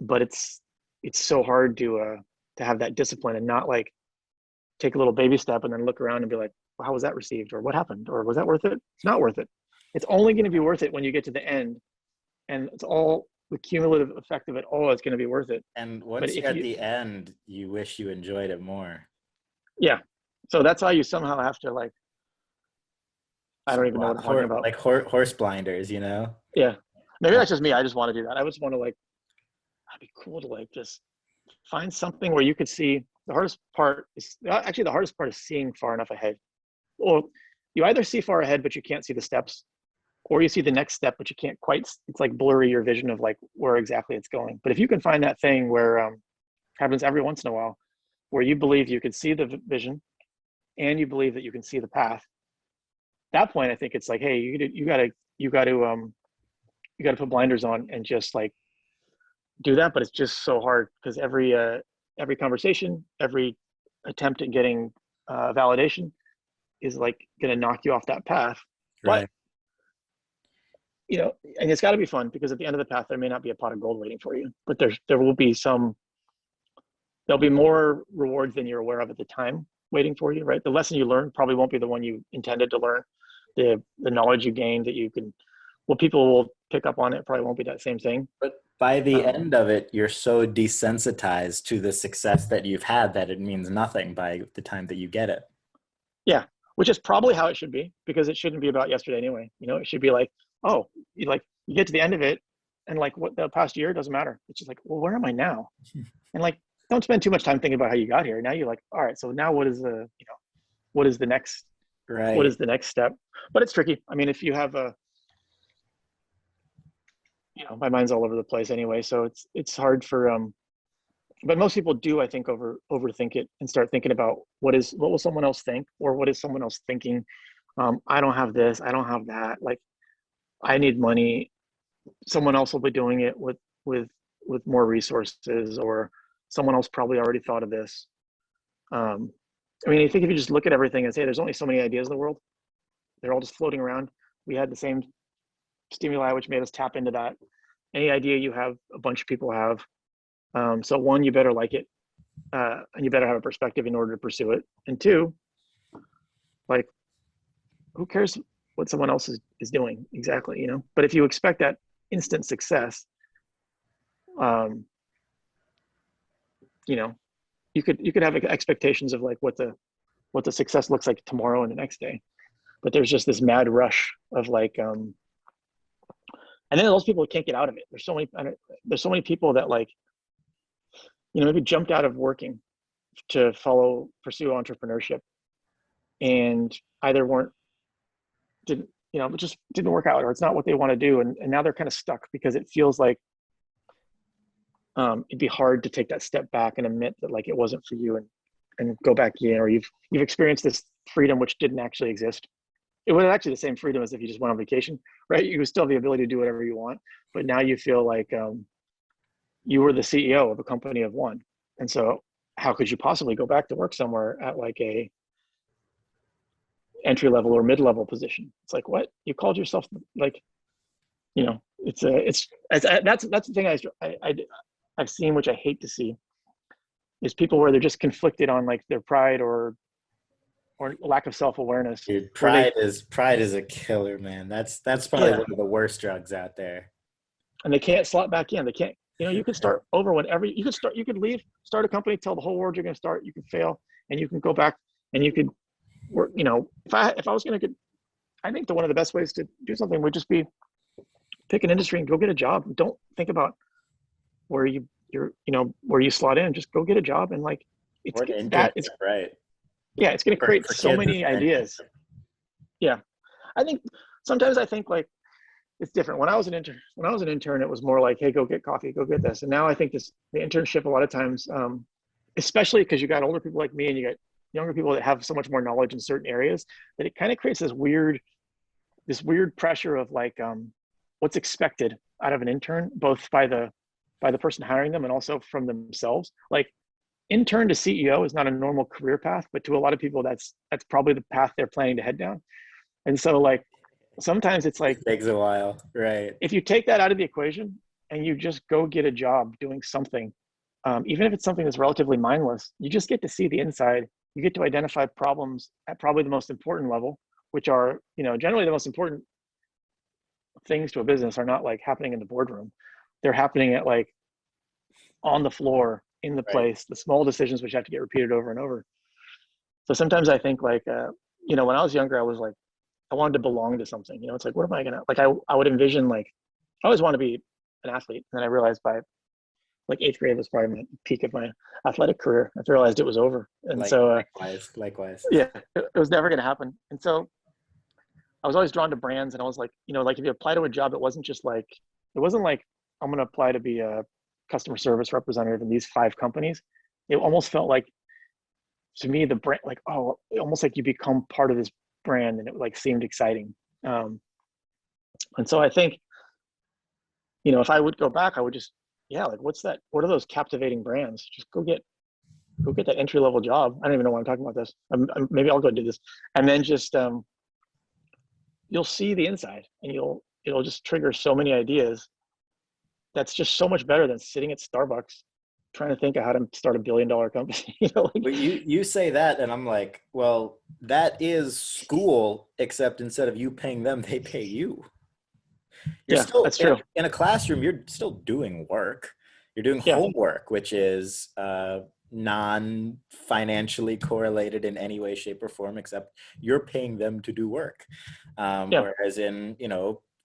But it's so hard to have that discipline and not like take a little baby step and then look around and be like, well, how was that received, or what happened, or was that worth it? It's not worth it. It's only going to be worth it when you get to the end, and it's all the cumulative effect of it all is going to be worth it. And But once you're if at you, the end, you wish you enjoyed it more. yeah, so that's how you somehow have to like, I don't even know what I'm talking about. Like horse blinders, you know? Yeah, maybe Uh, that's just me. I just want to do that. I just want to like, that'd be cool to like just find something where you could see. The hardest part is actually, the hardest part is seeing far enough ahead. Well, you either see far ahead but you can't see the steps, or you see the next step but you can't quite, it's like blurry your vision of like where exactly it's going. But if you can find that thing where happens every once in a while, where you believe you can see the vision and you believe that you can see the path, that point, I think it's like, hey, you got to you got to put blinders on and just like do that. But it's just so hard because every conversation, every attempt at getting validation is like going to knock you off that path. But Right. and it's got to be fun because at the end of the path, there may not be a pot of gold waiting for you, but there will be there'll be more rewards than you're aware of at the time waiting for you, right? The lesson you learn probably won't be the one you intended to learn. The knowledge you gain that you can, well, people will pick up on it probably won't be that same thing. But by the Um, end of it, you're so desensitized to the success that you've had that it means nothing by the time that you get it. yeah, which is probably how it should be because it shouldn't be about yesterday anyway. It should be like, oh, you get to the end of it, and like what the past year doesn't matter. It's just like, well, where am I now? And like, don't spend too much time thinking about how you got here. Now you're like, all right, so now what is the next what Right. is the next step? But it's tricky. I mean, if you have a my mind's all over the place anyway, so it's hard for but most people do, I think, overthink it and start thinking about what will someone else think, or what is someone else thinking. I don't have this, I don't have that, like I need money, someone else will be doing it with with more resources, or someone else probably already thought of this. um I mean, I think if you just look at everything and say there's only so many ideas in the world, they're all just floating around. We had the same stimuli which made us tap into that. Any idea you have, a bunch of people have. So one, you better like it, and you better have a perspective in order to pursue it. And two, like, who cares what someone else is doing exactly, But if you expect that instant success, um, you know, you could have expectations of like what the success looks like tomorrow and the next day. But there's just this mad rush of like, and then those people can't get out of it. There's so many people that like, maybe jumped out of working to pursue entrepreneurship, and either weren't didn't it just didn't work out, or it's not what they want to do, and now they're kind of stuck because it feels like it'd be hard to take that step back and admit that like it wasn't for you, and go back in, or you've experienced this freedom which didn't actually exist. It was actually the same freedom as if you just went on vacation, right? You still have the ability to do whatever you want, but now you feel like you were the CEO of a company of one, and so how could you possibly go back to work somewhere at like a entry level or mid level position? It's like, what, you called yourself like, that's the thing I've seen, which I hate to see, is people where they're just conflicted on like their pride or lack of self awareness, Dude, where they pride is a killer, man. That's probably yeah, one of the worst drugs out there. and they can't slot back in. They can't. You could start over whenever you could start. You could leave, start a company, tell the whole world you're going to start. You could fail, and you can go back, and you could work. If I was going to, I think one of the best ways to do something would just be pick an industry and go get a job. Don't think about where where you slot in. Just go get a job, and like it's Or an that it's internship, right? yeah, it's going to create For so kids, many it's an ideas. Yeah, I think sometimes I think like it's different. When I was an intern, it was more like, hey, go get coffee, go get this. And now I think the internship a lot of times, especially because you got older people like me and you got younger people that have so much more knowledge in certain areas, that it kind of creates this weird pressure of like what's expected out of an intern, both by the person hiring them and also from themselves. Like, intern to CEO is not a normal career path, but to a lot of people, that's probably the path they're planning to head down. And so like sometimes it's like, It takes a while, right? if you take that out of the equation and you just go get a job doing something, even if it's something that's relatively mindless, you just get to see the inside. You get to identify problems at probably the most important level, which are, generally the most important things to a business are not like happening in the boardroom. They're happening at like on the floor, in the Right. place, the small decisions which have to get repeated over and over. So sometimes I think like, when I was younger, I was like, I wanted to belong to something. It's like, what am I gonna like? I would envision like, I always want to be an athlete, and then I realized by like eighth grade was probably my peak of my athletic career. I realized it was over, and so Likewise. yeah, it was never gonna happen. And so I was always drawn to brands, and I was like, like if you apply to a job, it wasn't like I'm gonna apply to be a customer service representative in these 5 companies. It almost felt like, to me, the brand, like, oh, almost like you become part of this brand and it like seemed exciting. And so I think, if I would go back, I would just, yeah, like what are those captivating brands? Just go get that entry level job. I don't even know why I'm talking about this. Maybe I'll go do this. And then just, you'll see the inside and it'll just trigger so many ideas. That's just so much better than sitting at Starbucks trying to think of how to start $1 billion company. But you say that, and I'm like, well, that is school, except instead of you paying them, they pay you. You're Yeah, still that's true. in a classroom. You're still doing work. You're doing Yeah, homework, which is non-financially correlated in any way, shape, or form, except you're paying them to do work. yeah, Whereas in,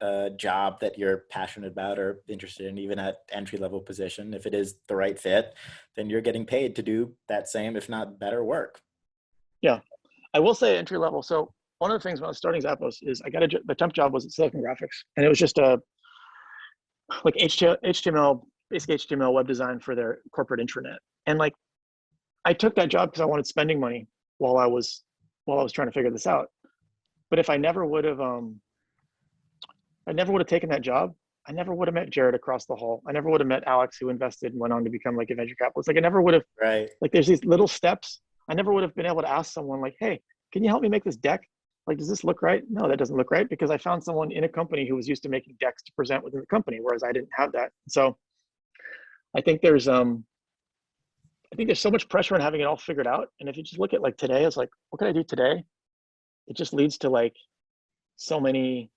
a job that you're passionate about or interested in, even at entry level position, if it is the right fit, then you're getting paid to do that same, if not better work. yeah. I will say entry level. So one of the things when I was starting Zappos is I got the temp job was at Silicon Graphics, and it was just a like HTML, basic HTML web design for their corporate intranet. And like I took that job because I wanted spending money while I was trying to figure this out. But if I never would have taken that job, I never would have met Jared across the hall. I never would have met Alex, who invested and went on to become like a venture capitalist. Like I never would have, Right. like there's these little steps. I never would have been able to ask someone like, hey, can you help me make this deck? Like, does this look right? No, that doesn't look right, because I found someone in a company who was used to making decks to present within the company, whereas I didn't have that. So I think there's so much pressure on having it all figured out. And if you just look at like today, it's like, what can I do today? It just leads to like so many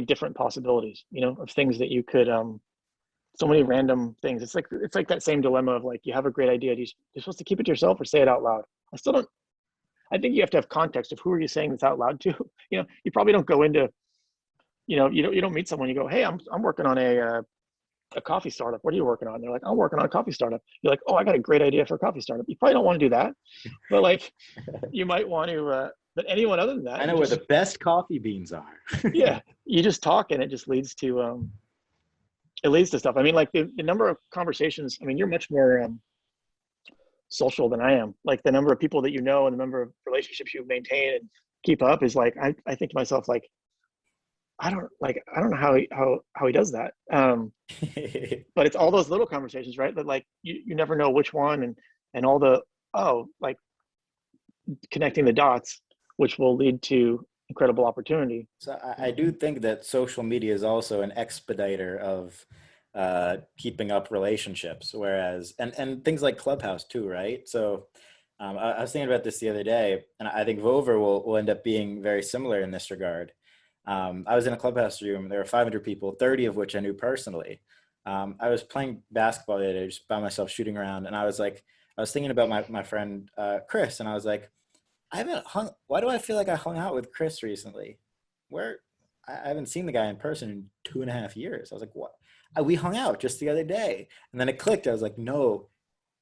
different possibilities, of things that you could, so many random things. It's like that same dilemma of like, you have a great idea. You're supposed to keep it to yourself or say it out loud. I think you have to have context of who are you saying this out loud to. You probably don't go into, you don't meet someone, you go, hey, I'm working on a coffee startup. What are you working on? They're like, I'm working on a coffee startup. You're like, oh, I got a great idea for a coffee startup. You probably don't want to do that, but like, you might want to, but anyone other than that, I know where the best coffee beans are. yeah, you just talk and it just leads to, stuff. I mean, like the number of conversations, I mean, you're much more social than I am. Like the number of people that and the number of relationships you maintain and keep up is like, I think to myself, like, I don't know how he does that. But it's all those little conversations, right? That like you never know which one, and all the like connecting the dots, which will lead to incredible opportunity. So I do think that social media is also an expediter of keeping up relationships, whereas and things like Clubhouse too, right? So I was thinking about this the other day, and I think Vover will end up being very similar in this regard. I was in a Clubhouse room. There were 500 people, 30 of which I knew personally. I was playing basketball the other day, just by myself, shooting around, and I was thinking about my friend Chris, and I was like, why do I feel like I hung out with Chris recently? I haven't seen the guy in person in 2.5 years. I was like, what? We hung out just the other day. And then it clicked. I was like, no,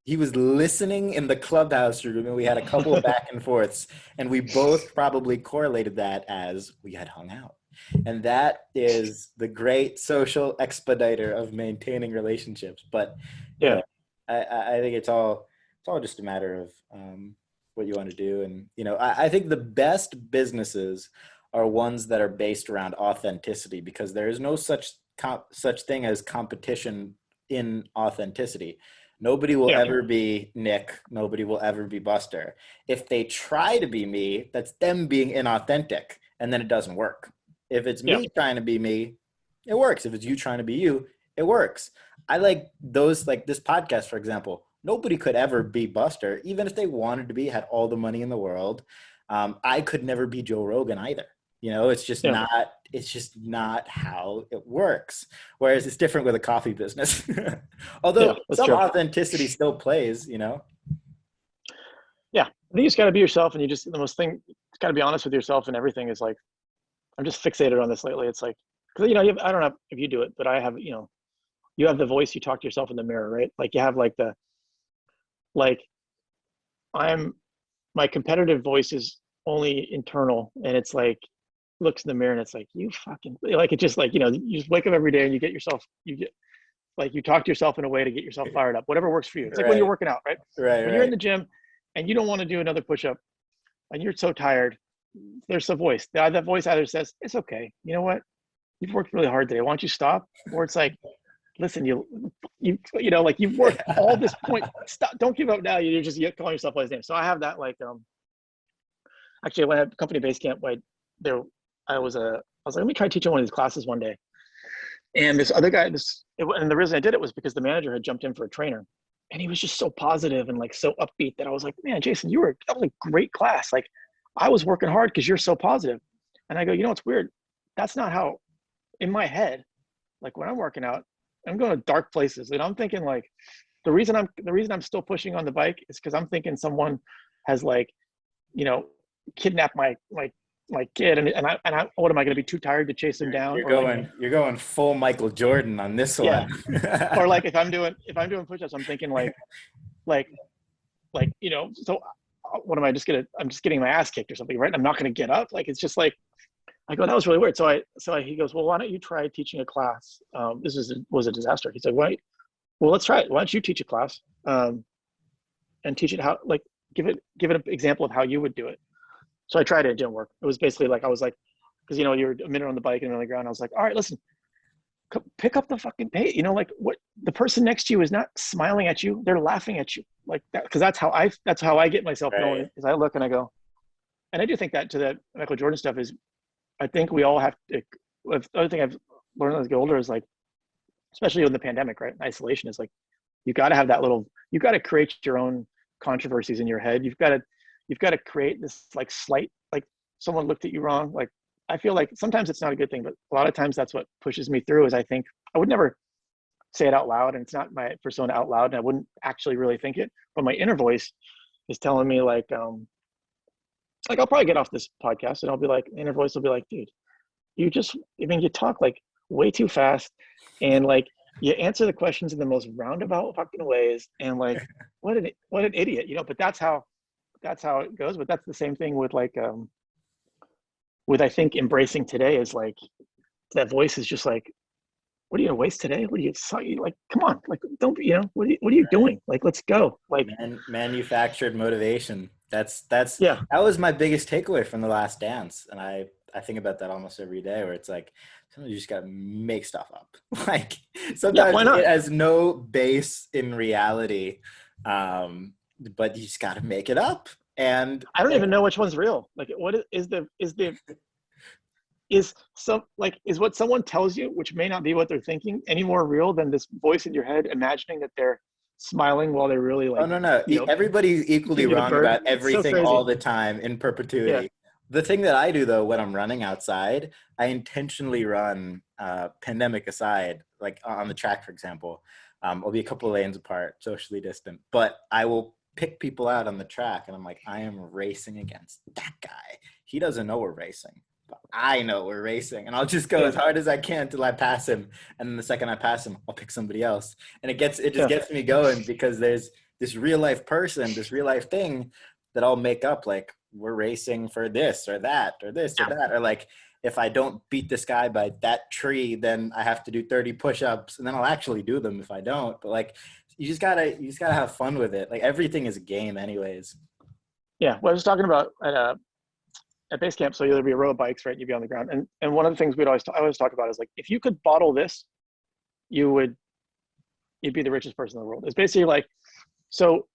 he was listening in the Clubhouse room, and we had a couple of back and forths, and we both probably correlated that as we had hung out. And that is the great social expediter of maintaining relationships. But Yeah. I think it's all just a matter of what you want to do. And I think the best businesses are ones that are based around authenticity, because there is no such thing as competition in authenticity. Nobody will ever be Nick. Nobody will ever be Buster. If they try to be me, that's them being inauthentic, and then it doesn't work. If it's me trying to be me, it works. If it's you trying to be you, it works. I like those, like this podcast, for example. Nobody could ever be Buster, even if they wanted to be, had all the money in the world. I could never be Joe Rogan either. It's just not how it works. Whereas it's different with a coffee business. Although some authenticity still plays, Yeah. I think you just got to be yourself, and the most thing, got to be honest with yourself, and everything is like, I'm just fixated on this lately. It's like, because, I don't know if you do it, but I have, you have the voice, you talk to yourself in the mirror, right? Like you have like my competitive voice is only internal, and it's like, looks in the mirror and it's like, you fucking, like, it just like, you just wake up every day and you talk to yourself in a way to get yourself fired up, whatever works for you. It's like when you're working out, right? When you're in the gym and you don't want to do another push-up and you're so tired, there's a voice. That voice either says, it's okay. You know what? You've worked really hard today. Why don't you stop? Or it's like, listen, you know, like you've worked all this point. Stop! Don't give up now. You're just calling yourself by his name. So I have that like actually when I had company base camp, like there I was like, let me try teaching one of these classes one day. And this other guy, and the reason I did it was because the manager had jumped in for a trainer, and he was just so positive and like so upbeat that I was like, man, Jason, that was a great class. Like I was working hard because you're so positive. And I go, you know, it's weird. That's not how in my head, like when I'm working out, I'm going to dark places. And I'm thinking like, the reason I'm still pushing on the bike is because I'm thinking someone has like, you know, kidnapped my kid, and what am I going to be too tired to chase him down? Or like, You're going full Michael Jordan on this yeah. one. Or like if I'm doing push-ups, I'm thinking like you know, so what am I I'm just getting my ass kicked or something, right? I'm not going to get up. Like it's just like, I go, that was really weird. So he goes, well, why don't you try teaching a class? Was a disaster. He's like, well, let's try it. Why don't you teach a class and teach it how, like, give it an example of how you would do it. So I tried it. It didn't work. It was basically like, I was like, because, you know, you're a minute on the bike and on the ground. I was like, all right, listen, pick up the fucking pace. You know, like what the person next to you is not smiling at you. They're laughing at you like that. Because that's how I get myself going, is I look and I go, and I do think that to that Michael Jordan stuff is, I think we all have to, the other thing I've learned as I get older is like, especially in the pandemic, right? Isolation is like, you got to have that you got to create your own controversies in your head. You've got to create this like slight, like someone looked at you wrong. Like, I feel like sometimes it's not a good thing, but a lot of times that's what pushes me through is I think I would never say it out loud, and it's not my persona out loud, and I wouldn't actually really think it, but my inner voice is telling me like I'll probably get off this podcast and I'll be like, inner voice will be like, dude, you talk like way too fast, and like you answer the questions in the most roundabout fucking ways, and like what an idiot, you know. But that's how it goes. But that's the same thing with like with, I think, embracing today is like, that voice is just like, what are you gonna waste today? What are you like? Come on, like don't be, you know, what are you doing? Like let's go. Like Manufactured motivation. yeah, That was my biggest takeaway from The Last Dance, and I think about that almost every day. Where it's like sometimes you just gotta make stuff up. Like yeah. sometimes Why not? it has no base in reality, but you just gotta make it up. And I don't even know which one's real. Like what is what someone tells you, which may not be what they're thinking, any more real than this voice in your head imagining that they're smiling while they're really oh like, no, you know, everybody's equally feeding a wrong bird. about It's so everything all crazy. the time in Yeah. perpetuity. The thing that I do though when I'm running outside, I intentionally run, pandemic aside, like on the track, for example. I'll be a couple of lanes apart, socially distant, but I will pick people out on the track, and I'm like, I am racing against that guy. He doesn't know we're racing, but I know we're racing, and I'll just go Yeah. as hard as I can till I pass him. And then the second I pass him, I'll pick somebody else, and it just Yeah. gets me going, because there's this real life person, this real life thing that I'll make up, like we're racing for this or that or this or that, or like if I don't beat this guy by that tree, then I have to do 30 push-ups, and then I'll actually do them if I don't. But like you just gotta have fun with it. Like everything is a game anyways. Yeah. Well, I was talking about at base camp. So there'd be a row of bikes, right? You'd be on the ground. And one of the things I always talk about is like, if you could bottle this, you'd be the richest person in the world. It's basically like, so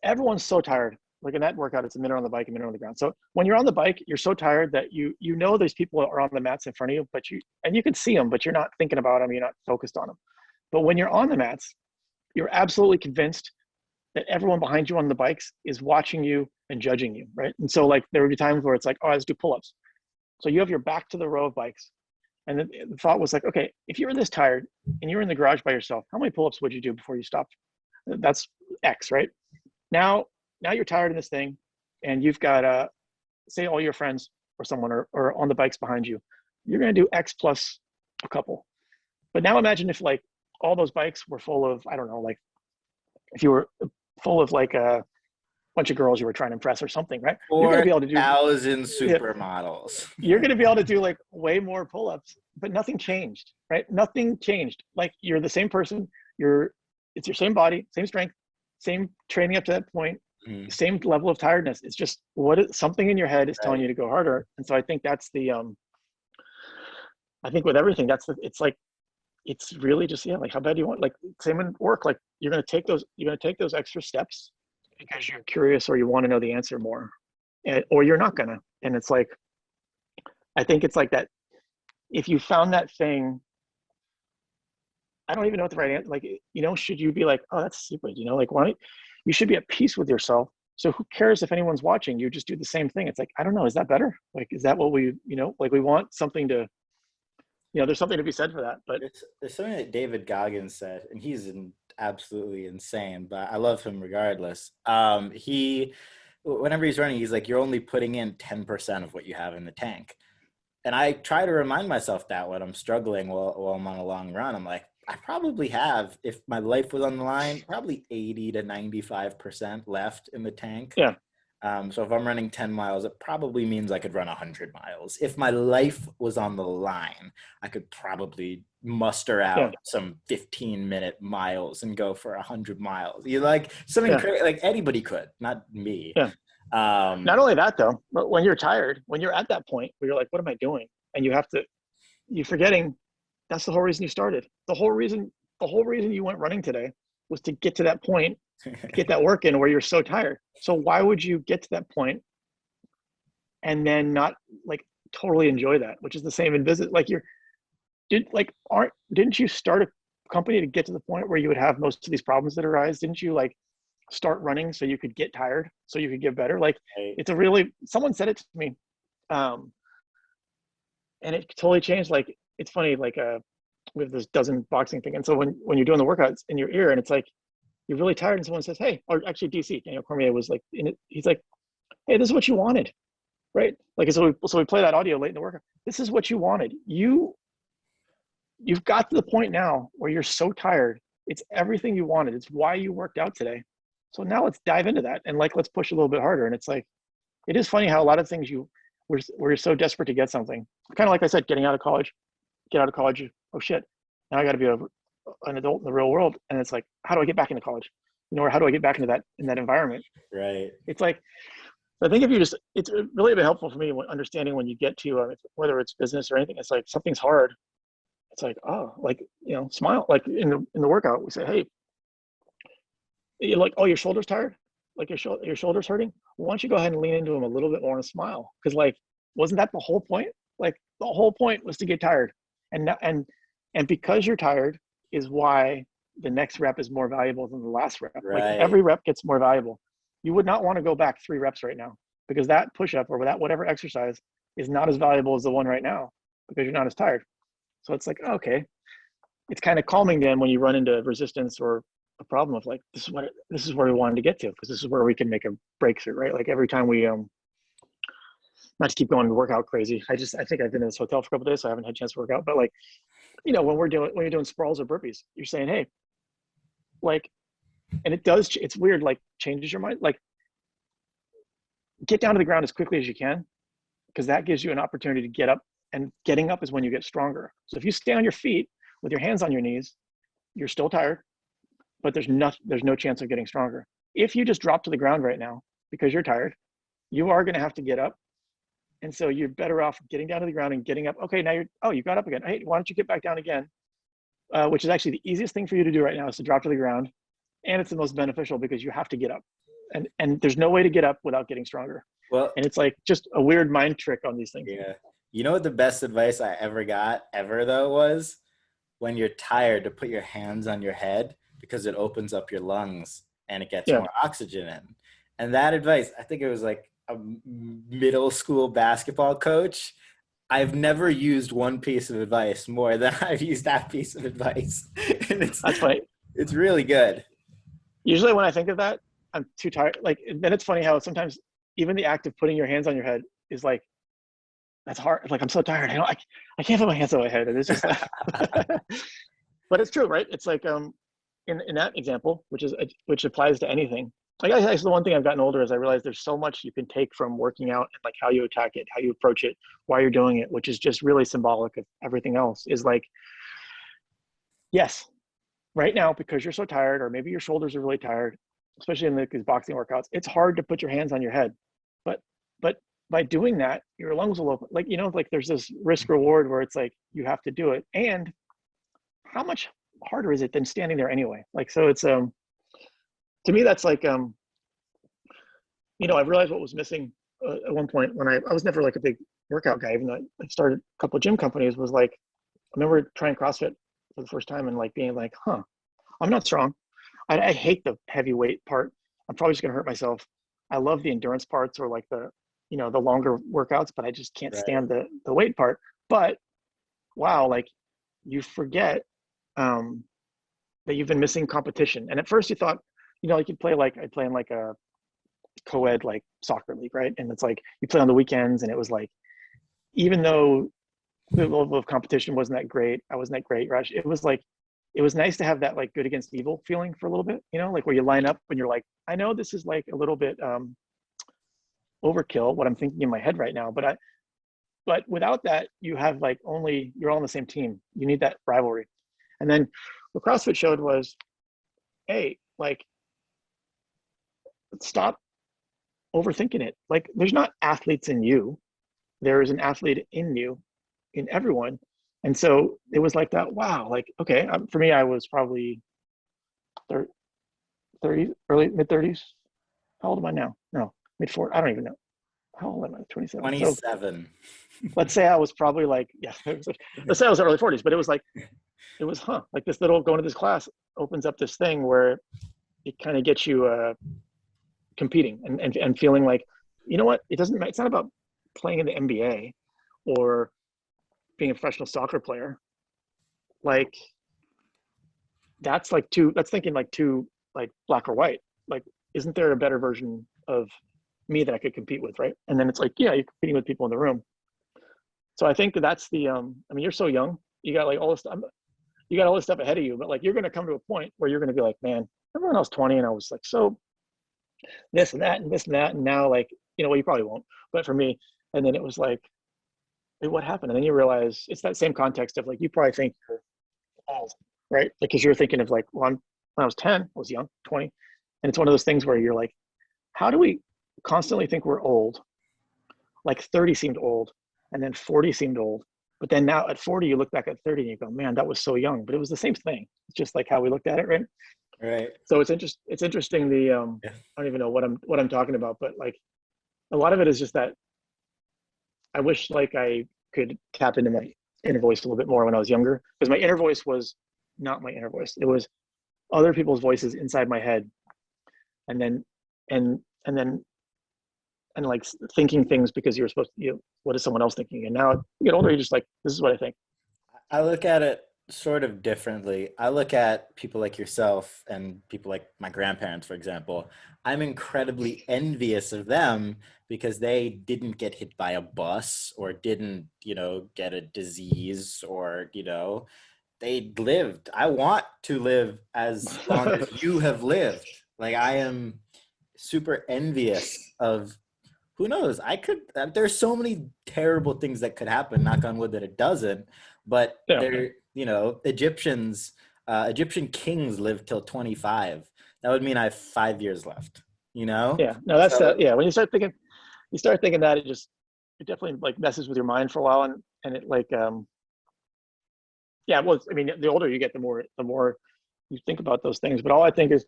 everyone's so tired. Like in that workout, it's a minute on the bike, a minute on the ground. So when you're on the bike, you're so tired that you know there's people are on the mats in front of you, and you can see them, but you're not thinking about them. You're not focused on them. But when you're on the mats, you're absolutely convinced that everyone behind you on the bikes is watching you and judging you, right? And so like there would be times where it's like, oh, let's do pull-ups. So you have your back to the row of bikes. And the thought was like, okay, if you were this tired and you were in the garage by yourself, how many pull-ups would you do before you stopped? That's X, right? Now you're tired of this thing, and you've got say all your friends or someone are on the bikes behind you. You're going to do X plus a couple. But now imagine if like all those bikes were full of, I don't know, like if you were full of like a bunch of girls you were trying to impress or something, right? You're going to be able to do 4,000 yeah, supermodels. you're going to be able to do like way more pull-ups, but nothing changed, right? Nothing changed. Like you're the same person. It's your same body, same strength, same training up to that point. Mhm. same level of tiredness. It's just something in your head is telling Right. you to go harder. And so I think that's I think with everything, it's like, it's really just, yeah, like how bad do you want, like same in work, like you're going to take those extra steps because you're curious or you want to know the answer more, or you're not gonna. And it's like, I think it's like that. If you found that thing, I don't even know what the right answer, like, should you be like, oh, that's stupid, like, why don't you should be at peace with yourself. So who cares if anyone's watching? You just do the same thing. It's like, I don't know, is that better? Like, is that what we, like we want something to, there's something to be said for that. But There's something that David Goggins said, and absolutely insane, but I love him regardless. Whenever he's running, he's like, you're only putting in 10% of what you have in the tank. And I try to remind myself that when I'm struggling while I'm on a long run, I'm like, I probably have, if my life was on the line, probably 80 to 95% left in the tank. yeah, So if I'm running 10 miles, it probably means I could run 100 miles. If my life was on the line, I could probably muster yeah, out some 15-minute miles and go for 100 miles. You like something yeah, crazy, like anybody could, not me. yeah. Not Um, only that though, but when you're tired, when you're at that point where you're like, what am I doing? And you're forgetting that's the whole reason you started. The whole reason you went running today was to get to that point, to get that work in where you're so tired. So why would you get to that point and then not like totally enjoy that? Which is the same in business. Like didn't you start a company to get to the point where you would have most of these problems that arise? Didn't you like start running so you could get tired, so you could get better? Like, it's a really, someone said it to me, um, and it totally changed. Like, it's funny, like we have this dozen boxing thing, and so when you're doing the workouts in your ear, and it's like you're really tired, and someone says, "Hey," or actually DC Daniel Cormier was like, he's like, "Hey, this is what you wanted, right?" Like, so we play that audio late in the workout. This is what you wanted. You've got to the point now where you're so tired. It's everything you wanted. It's why you worked out today. So now let's dive into that and like let's push a little bit harder. And it's like, it is funny how a lot of things we're so desperate to get something. Kind of like I said, getting out of college, get out of college. Oh shit! Now I got to be an adult in the real world. And it's like, how do I get back into college? Or how do I get back into that environment? right. It's like, I think it's really been helpful for me understanding when you get to whether it's business or anything. It's like something's hard. It's like, oh, like, smile. Like in the workout, we say, hey, you're like, oh, your shoulder's tired, like your shoulder's hurting. Why don't you go ahead and lean into them a little bit more and smile? Because like, wasn't that the whole point? Like the whole point was to get tired, and because you're tired is why the next rep is more valuable than the last rep. Like Right. every rep gets more valuable. You would not want to go back 3 reps right now because that push-up or that whatever exercise is not as valuable as the one right now because you're not as tired. So it's like, okay, it's kind of calming then when you run into resistance or a problem of like, this is where we wanted to get to, because this is where we can make a breakthrough, right? Like every time we not to keep going to workout crazy. I think I've been in this hotel for a couple of days, so I haven't had a chance to work out. But like, when you're doing sprawls or burpees, you're saying, hey, like, and it's weird, like changes your mind. Like, get down to the ground as quickly as you can, because that gives you an opportunity to get up, and getting up is when you get stronger. So if you stay on your feet with your hands on your knees, you're still tired, but there's no chance of getting stronger. If you just drop to the ground right now because you're tired, you are going to have to get up. And so you're better off getting down to the ground and getting up. Okay, now you got up again. Hey, why don't you get back down again? Which is actually the easiest thing for you to do right now, is to drop to the ground. And it's the most beneficial because you have to get up. And there's no way to get up without getting stronger. Well, And it's like just a weird mind trick on these things. yeah. You know what the best advice I ever got ever though was? When you're tired, to put your hands on your head because it opens up your lungs and it gets Yeah. more oxygen in. And that advice, I think it was like a middle school basketball coach. I've never used one piece of advice more than I've used that piece of advice. And That's funny. it's really good. Usually when I think of that, I'm too tired. Like, then it's funny how sometimes even the act of putting your hands on your head is like, that's hard. Like, I'm so tired. I can't put my hands on my head. And it's just like, but it's true, right? It's like, in that example, which applies to anything. Like, that's the one thing I've gotten older is I realize there's so much you can take from working out and like how you attack it, how you approach it, why you're doing it, which is just really symbolic of everything else. Is like, yes, right now, because you're so tired, or maybe your shoulders are really tired, especially in these boxing workouts, it's hard to put your hands on your head. But by doing that, your lungs will open. Like, like there's this risk reward where it's like you have to do it. And how much harder is it than standing there anyway? Like, so it's to me that's like I realized what was missing at one point when I was never like a big workout guy, even though I started a couple of gym companies. Was like, I remember trying CrossFit for the first time and like being like, I'm not strong. I hate the heavyweight part. I'm probably just gonna hurt myself. I love the endurance parts or like the the longer workouts, but I just can't Right. stand the weight part. But wow, like you forget that you've been missing competition. And at first you thought, like you'd play like I'd play in like a co-ed like soccer league, right? And it's like you play on the weekends, and it was like even though the level of competition wasn't that great, I wasn't that great, Rush. It was like it was nice to have that like good against evil feeling for a little bit, like where you line up and you're like, I know this is like a little bit overkill what I'm thinking in my head right now, but without that, you have like only you're all on the same team. You need that rivalry. And then what CrossFit showed was, hey, like stop overthinking it. Like there's not athletes in you. There is an athlete in you, in everyone. And so it was like that. Wow. Like, okay. For me, I was probably 30, early mid 30s. How old am I now? No, mid 40s. I don't even know. How old am I? 27. So 27. let's say I was probably like, yeah, let's say I was early 40s, but it was like, like this little going to this class opens up this thing where it kind of gets you competing and feeling like, what? It's not about playing in the NBA or being a professional soccer player. Like that's thinking like too like black or white. Like, isn't there a better version of me that I could compete with, right? And then it's like, yeah, you're competing with people in the room. So I think that's the I mean, you're so young, you got like all this stuff, you got all this stuff ahead of you, but like you're gonna come to a point where you're gonna be like, man, remember when I was 20 and I was like so this and that and this and that, and now like, well, you probably won't, but for me, and then it was like, hey, what happened? And then you realize it's that same context of like you probably think you're old, right? Because you're thinking of like, well, when I was 10, I was young, 20. And it's one of those things where you're like, how do we constantly think we're old? Like 30 seemed old, and then 40 seemed old. But then now at 40, you look back at 30 and you go, man, that was so young. But it was the same thing. It's just like how we looked at it, right? Right. So it's interesting. Yeah. I don't even know what I'm talking about, but like a lot of it is just that I wish like I could tap into my inner voice a little bit more when I was younger, because my inner voice was not my inner voice. It was other people's voices inside my head, and then and then and like thinking things because you're supposed to. What is someone else thinking? And now you get older, you're just like, this is what I think. I look at it sort of differently. I look at people like yourself and people like my grandparents, for example. I'm incredibly envious of them because they didn't get hit by a bus or didn't, get a disease or, they lived. I want to live as long as you have lived. Like I am super envious of who knows? I could. There's so many terrible things that could happen. Knock on wood that it doesn't. But Yeah, there, Egyptian kings lived till 25. That would mean I have 5 years left. You know. yeah. No, that's So that. Yeah, when you start thinking that, it definitely like messes with your mind for a while, and it like yeah. Well, I mean, the older you get, the more you think about those things. But all I think is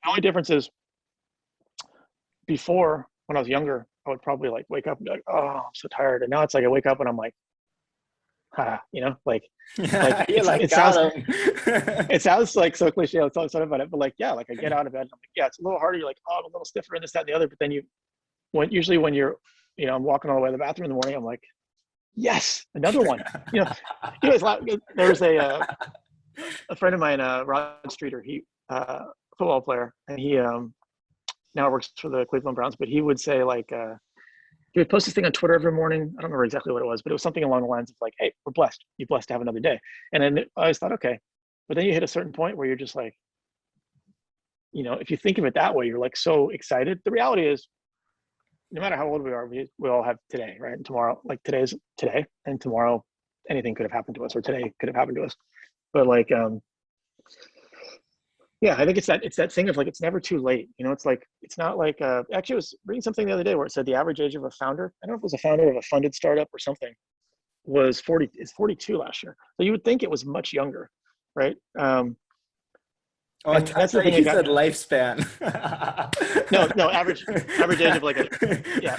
the only difference is before when I was younger, I would probably like wake up and be like, oh, I'm so tired. And now it's like I wake up and I'm like, like you're like it got sounds him. it sounds like so cliche. I'm so excited about it, but like yeah, like I get out of bed and I'm like, yeah, it's a little harder. You're like, oh, I'm a little stiffer and this, that, and the other. But then usually when you're, I'm walking all the way to the bathroom in the morning, I'm like, yes, another one. You know, there was a friend of mine, Rod Streeter, he football player, and he now works for the Cleveland Browns, but he would say like he would post this thing on Twitter every morning. I don't remember exactly what it was, but it was something along the lines of like, hey, we're blessed. You're blessed to have another day. And then I always thought, okay. But then you hit a certain point where you're just like, if you think of it that way, you're like so excited. The reality is, no matter how old we are, we all have today, right? And tomorrow, like today's today, and tomorrow anything could have happened to us, or today could have happened to us. But like Yeah, I think it's that thing of like it's never too late. It's like it's not like actually I was reading something the other day where it said the average age of a founder, I don't know if it was a founder of a funded startup or something, was 40 is 42 last year. So you would think it was much younger, right? Oh, I And that's the thought thing you that got said lifespan. no average age of like a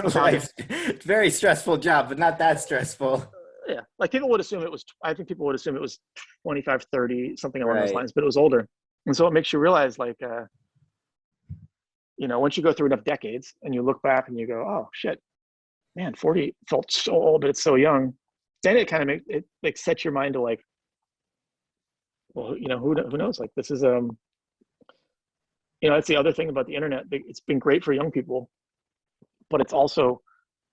founder. Life, very stressful job, but not that stressful. Yeah, like people would assume it was. I think people would assume it was 25, 30, something along those Right. lines, but it was older. And so it makes you realize like once you go through enough decades and you look back and you go, oh shit, man, 40 felt so old, but it's so young. Then it kind of makes it like sets your mind to like, well, who knows? Like this is that's the other thing about the internet. It's been great for young people, but it's also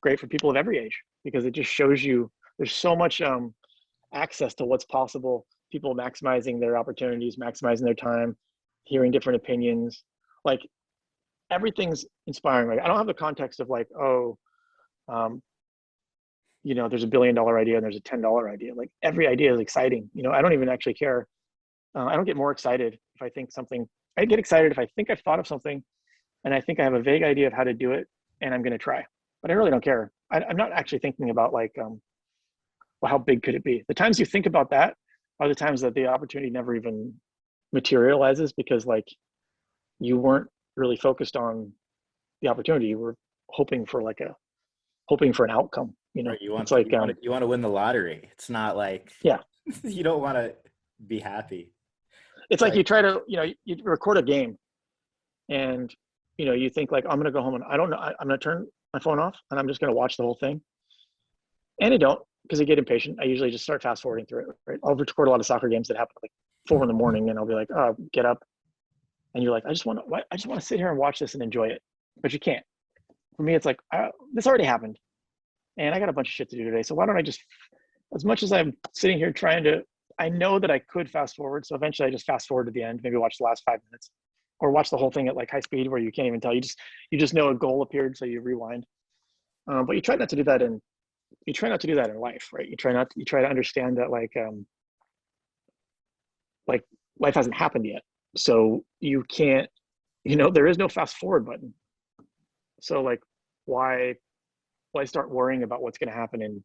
great for people of every age because it just shows you there's so much access to what's possible. People maximizing their opportunities, maximizing their time, hearing different opinions. Like everything's inspiring. Like I don't have the context of like, oh, um, there's $1 billion idea and there's a $10 idea. Like every idea is exciting. I don't even actually care. I don't get more excited if I think something. I get excited if I think I've thought of something and I think I have a vague idea of how to do it and I'm going to try. But I really don't care. I'm not actually thinking about like, well, how big could it be? The times you think about that are the times that the opportunity never even materializes because like you weren't really focused on the opportunity. You were hoping for an outcome. Right. You It's want like you want to you want to win the lottery. It's not like yeah, you don't want to be happy. it's It's like like you try to you record a game and you think like I'm gonna go home and I don't know I'm gonna turn my phone off and I'm just gonna watch the whole thing. And I don't because I get impatient. I usually just start fast forwarding through it. Right, I'll record a lot of soccer games that happen like 4 in the morning, and I'll be like, oh, get up, and you're like, I just want to sit here and watch this and enjoy it, but you can't. For me, it's like this already happened, and I got a bunch of shit to do today. So why don't I just, as much as I'm sitting here trying to, I know that I could fast forward. So eventually, I just fast forward to the end, maybe watch the last 5 minutes, or watch the whole thing at like high speed where you can't even tell. You just know a goal appeared, so you rewind. But you try not to do that in life, right? You try to understand that like life hasn't happened yet, so you can't. There is no fast forward button. So like, why start worrying about what's going to happen in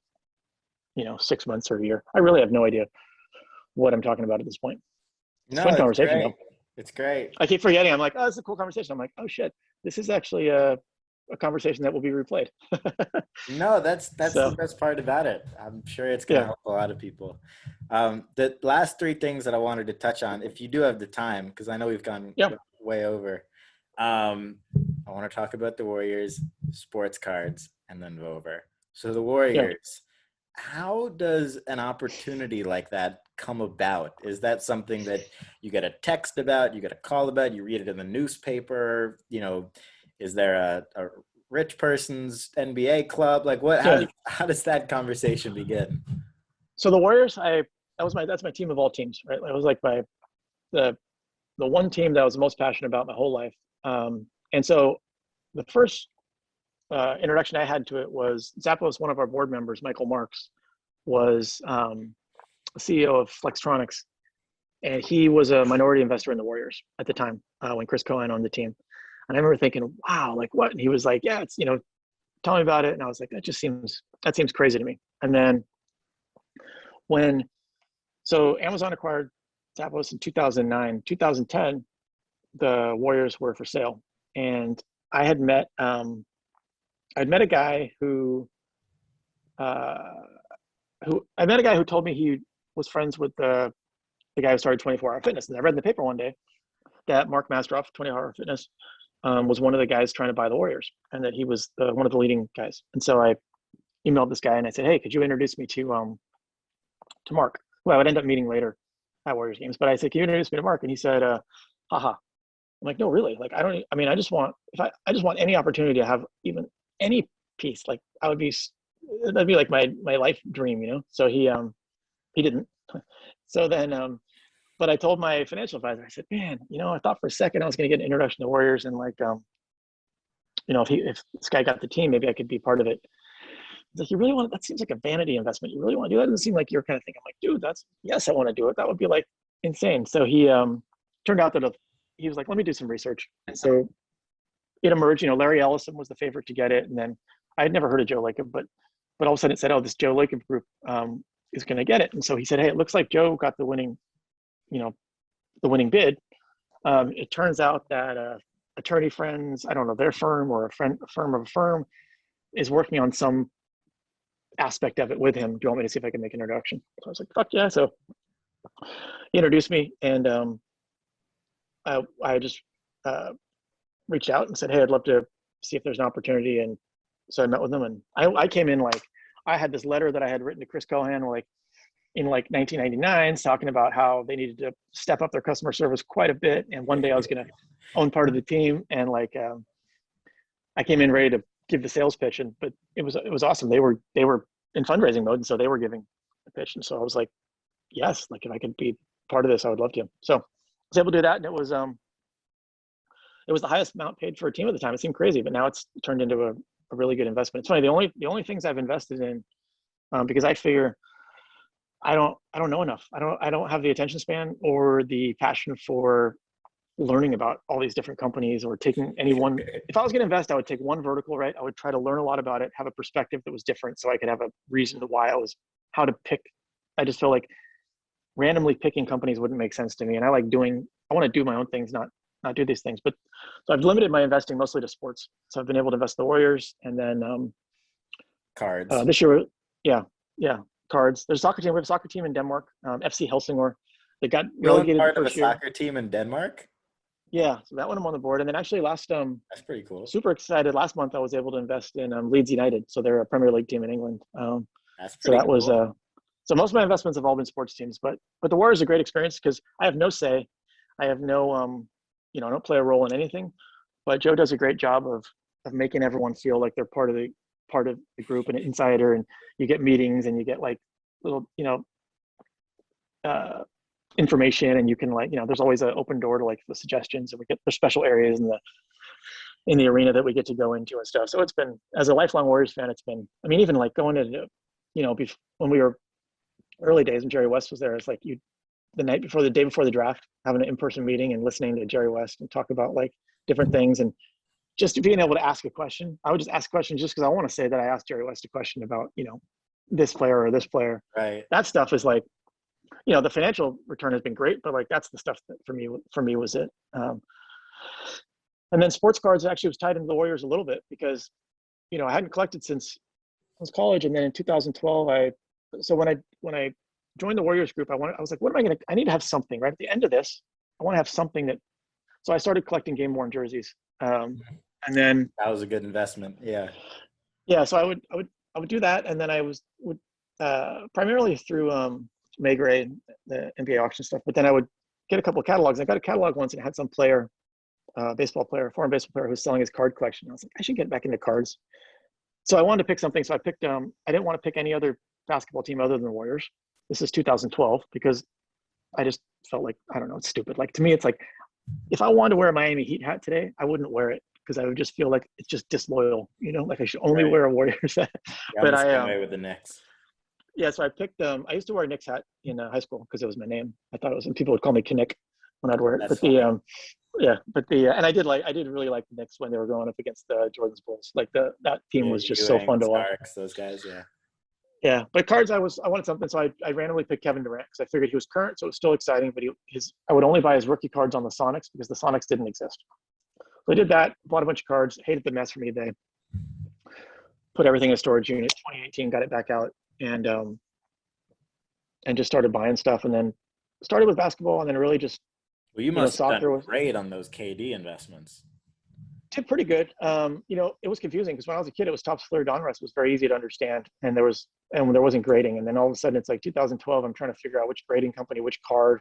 6 months or a year? I really have no idea what I'm talking about at this point. It's a no, fun it's conversation great. though. It's great. I keep forgetting. I'm like, oh, this is a cool conversation. I'm like, oh shit, this is actually a conversation that will be replayed. No, that's the So best part about it. I'm sure it's going to yeah, help a lot of people. The last three things that I wanted to touch on, if you do have the time, because I know we've gone yeah, way over. Um, I want to talk about the Warriors, sports cards, and then Vover. So the yeah. Warriors, how does an opportunity like that come about? Is that something that you get a text about, you get a call about, you read it in the newspaper? Is there a rich person's NBA club? Like what? Yeah. How does that conversation begin? So the Warriors, that's my team of all teams, right? It was like the the one team that I was most passionate about my whole life. And so the first introduction I had to it was Zappos. One of our board members, Michael Marks, was CEO of Flextronics, and he was a minority investor in the Warriors at the time when Chris Cohen owned the team. And I remember thinking, wow, like what? And he was like, yeah, it's tell me about it. And I was like, that seems crazy to me. And then when so Amazon acquired Zappos in 2009, 2010, the Warriors were for sale, and I had met I'd met a guy uh, who I met a guy who told me he was friends with the guy who started 24 Hour Fitness, and I read in the paper one day that Mark Mastroff, 24 Hour Fitness, was one of the guys trying to buy the Warriors, and that he was one of the leading guys. And so I emailed this guy and I said, hey, could you introduce me to Mark, who I would end up meeting later at Warriors games. But I said, can you introduce me to Mark? And he said, haha. I'm like, no, really? Like, I mean, I just want, I just want any opportunity to have even any piece. Like that'd be like my life dream. So he didn't. So then, but I told my financial advisor, I said, man, I thought for a second I was going to get an introduction to Warriors and like, if this guy got the team, maybe I could be part of it. He's like, you really want that seems like a vanity investment. You really want to do that? It doesn't seem like your kind of thing. I'm like, dude, yes, I want to do it. That would be like insane. So he turned out that he was like, let me do some research. And so it emerged, Larry Ellison was the favorite to get it. And then I had never heard of Joe Lacob, but all of a sudden it said, oh, this Joe Lacob group is going to get it. And so he said, hey, it looks like Joe got the winning bid. It turns out that attorney friends, I don't know, their firm or a firm of a firm is working on some aspect of it with him. Do you want me to see if I can make an introduction? So I was like, fuck yeah. So he introduced me, and I just reached out and said, hey, I'd love to see if there's an opportunity. And so I met with them, and I came in like, I had this letter that I had written to Chris Cohan like in like 1999 talking about how they needed to step up their customer service quite a bit. And one day I was going to own part of the team. And like, I came in ready to give the sales pitch, but it was awesome. They were in fundraising mode. And so they were giving the pitch. And so I was like, yes, like if I could be part of this, I would love to. So I was able to do that. And it was the highest amount paid for a team at the time. It seemed crazy, but now it's turned into a really good investment. It's funny. The only things I've invested in, because I figure I don't know enough. I don't have the attention span or the passion for learning about all these different companies or taking any one. If I was going to invest, I would take one vertical, right? I would try to learn a lot about it, have a perspective that was different so I could have a reason to why how to pick. I just feel like randomly picking companies wouldn't make sense to me. And I want to do my own things, not do these things. But so I've limited my investing mostly to sports. So I've been able to invest in the Warriors, and then Cards. this year, yeah, cards. There's a soccer team. We have a soccer team in Denmark, FC Helsingør. They got relegated part the of a first year. soccer team in Denmark? Yeah, so that one I'm on the board. And then actually That's pretty cool. super excited. Last month I was able to invest in Leeds United. So they're a Premier League team in England. That's so pretty that was cool. so most of my investments have all been sports teams, but the Warriors is a great experience because I have no say. I have no I don't play a role in anything. But Joe does a great job of making everyone feel like they're part of the group and an insider, and you get meetings and you get like little information, and you can there's always an open door to like the suggestions, and we get there's special areas in the arena that we get to go into and stuff. So it's been, as a lifelong Warriors fan, it's been, I mean, even like going to when we were early days when Jerry West was there, it's like the day before the draft, having an in-person meeting and listening to Jerry West and talk about like different things, and just being able to ask a question. I would just ask questions just because I want to say that I asked Jerry West a question about this player or this player. Right. That stuff is like, the financial return has been great, but like that's the stuff that for me was it. And then sports cards actually was tied into the Warriors a little bit because I hadn't collected since I was college, and then in 2012 when I joined the Warriors group, I was like, I need to have something right at the end of this. I want to have something so I started collecting game worn jerseys. And then that was a good investment. Yeah. Yeah. So I would do that. And then I would primarily through Maigret, the NBA auction stuff, but then I would get a couple of catalogs. I got a catalog once and it had some player, foreign baseball player who was selling his card collection. I was like, I should get back into cards. So I wanted to pick something. So I picked, I didn't want to pick any other basketball team other than the Warriors. This is 2012 because I just felt like, I don't know, it's stupid. Like to me, it's like, if I wanted to wear a Miami Heat hat today, I wouldn't wear it because I would just feel like it's just disloyal, like I should only wear a Warriors hat. Yeah, but I way with the Knicks. Yeah, so I picked. I used to wear a Knicks hat in high school because it was my name. I thought it was, and people would call me Kinnick when I'd wear it. That's but and I did really like the Knicks when they were going up against the Jordan's Bulls. Like that team was just so fun to watch. Those guys, yeah. Yeah, but cards, I wanted something, so I randomly picked Kevin Durant because I figured he was current, so it was still exciting. But I would only buy his rookie cards on the Sonics because the Sonics didn't exist. So I did that, bought a bunch of cards, hated the mess from eBay, put everything in a storage unit. 2018, got it back out, and just started buying stuff, and then started with basketball, and then really just you must have done great on those KD investments. Did pretty good. It was confusing because when I was a kid, it was Topps Fleur Donruss was very easy to understand, and there wasn't grading, and then all of a sudden it's like 2012. I'm trying to figure out which grading company, which card,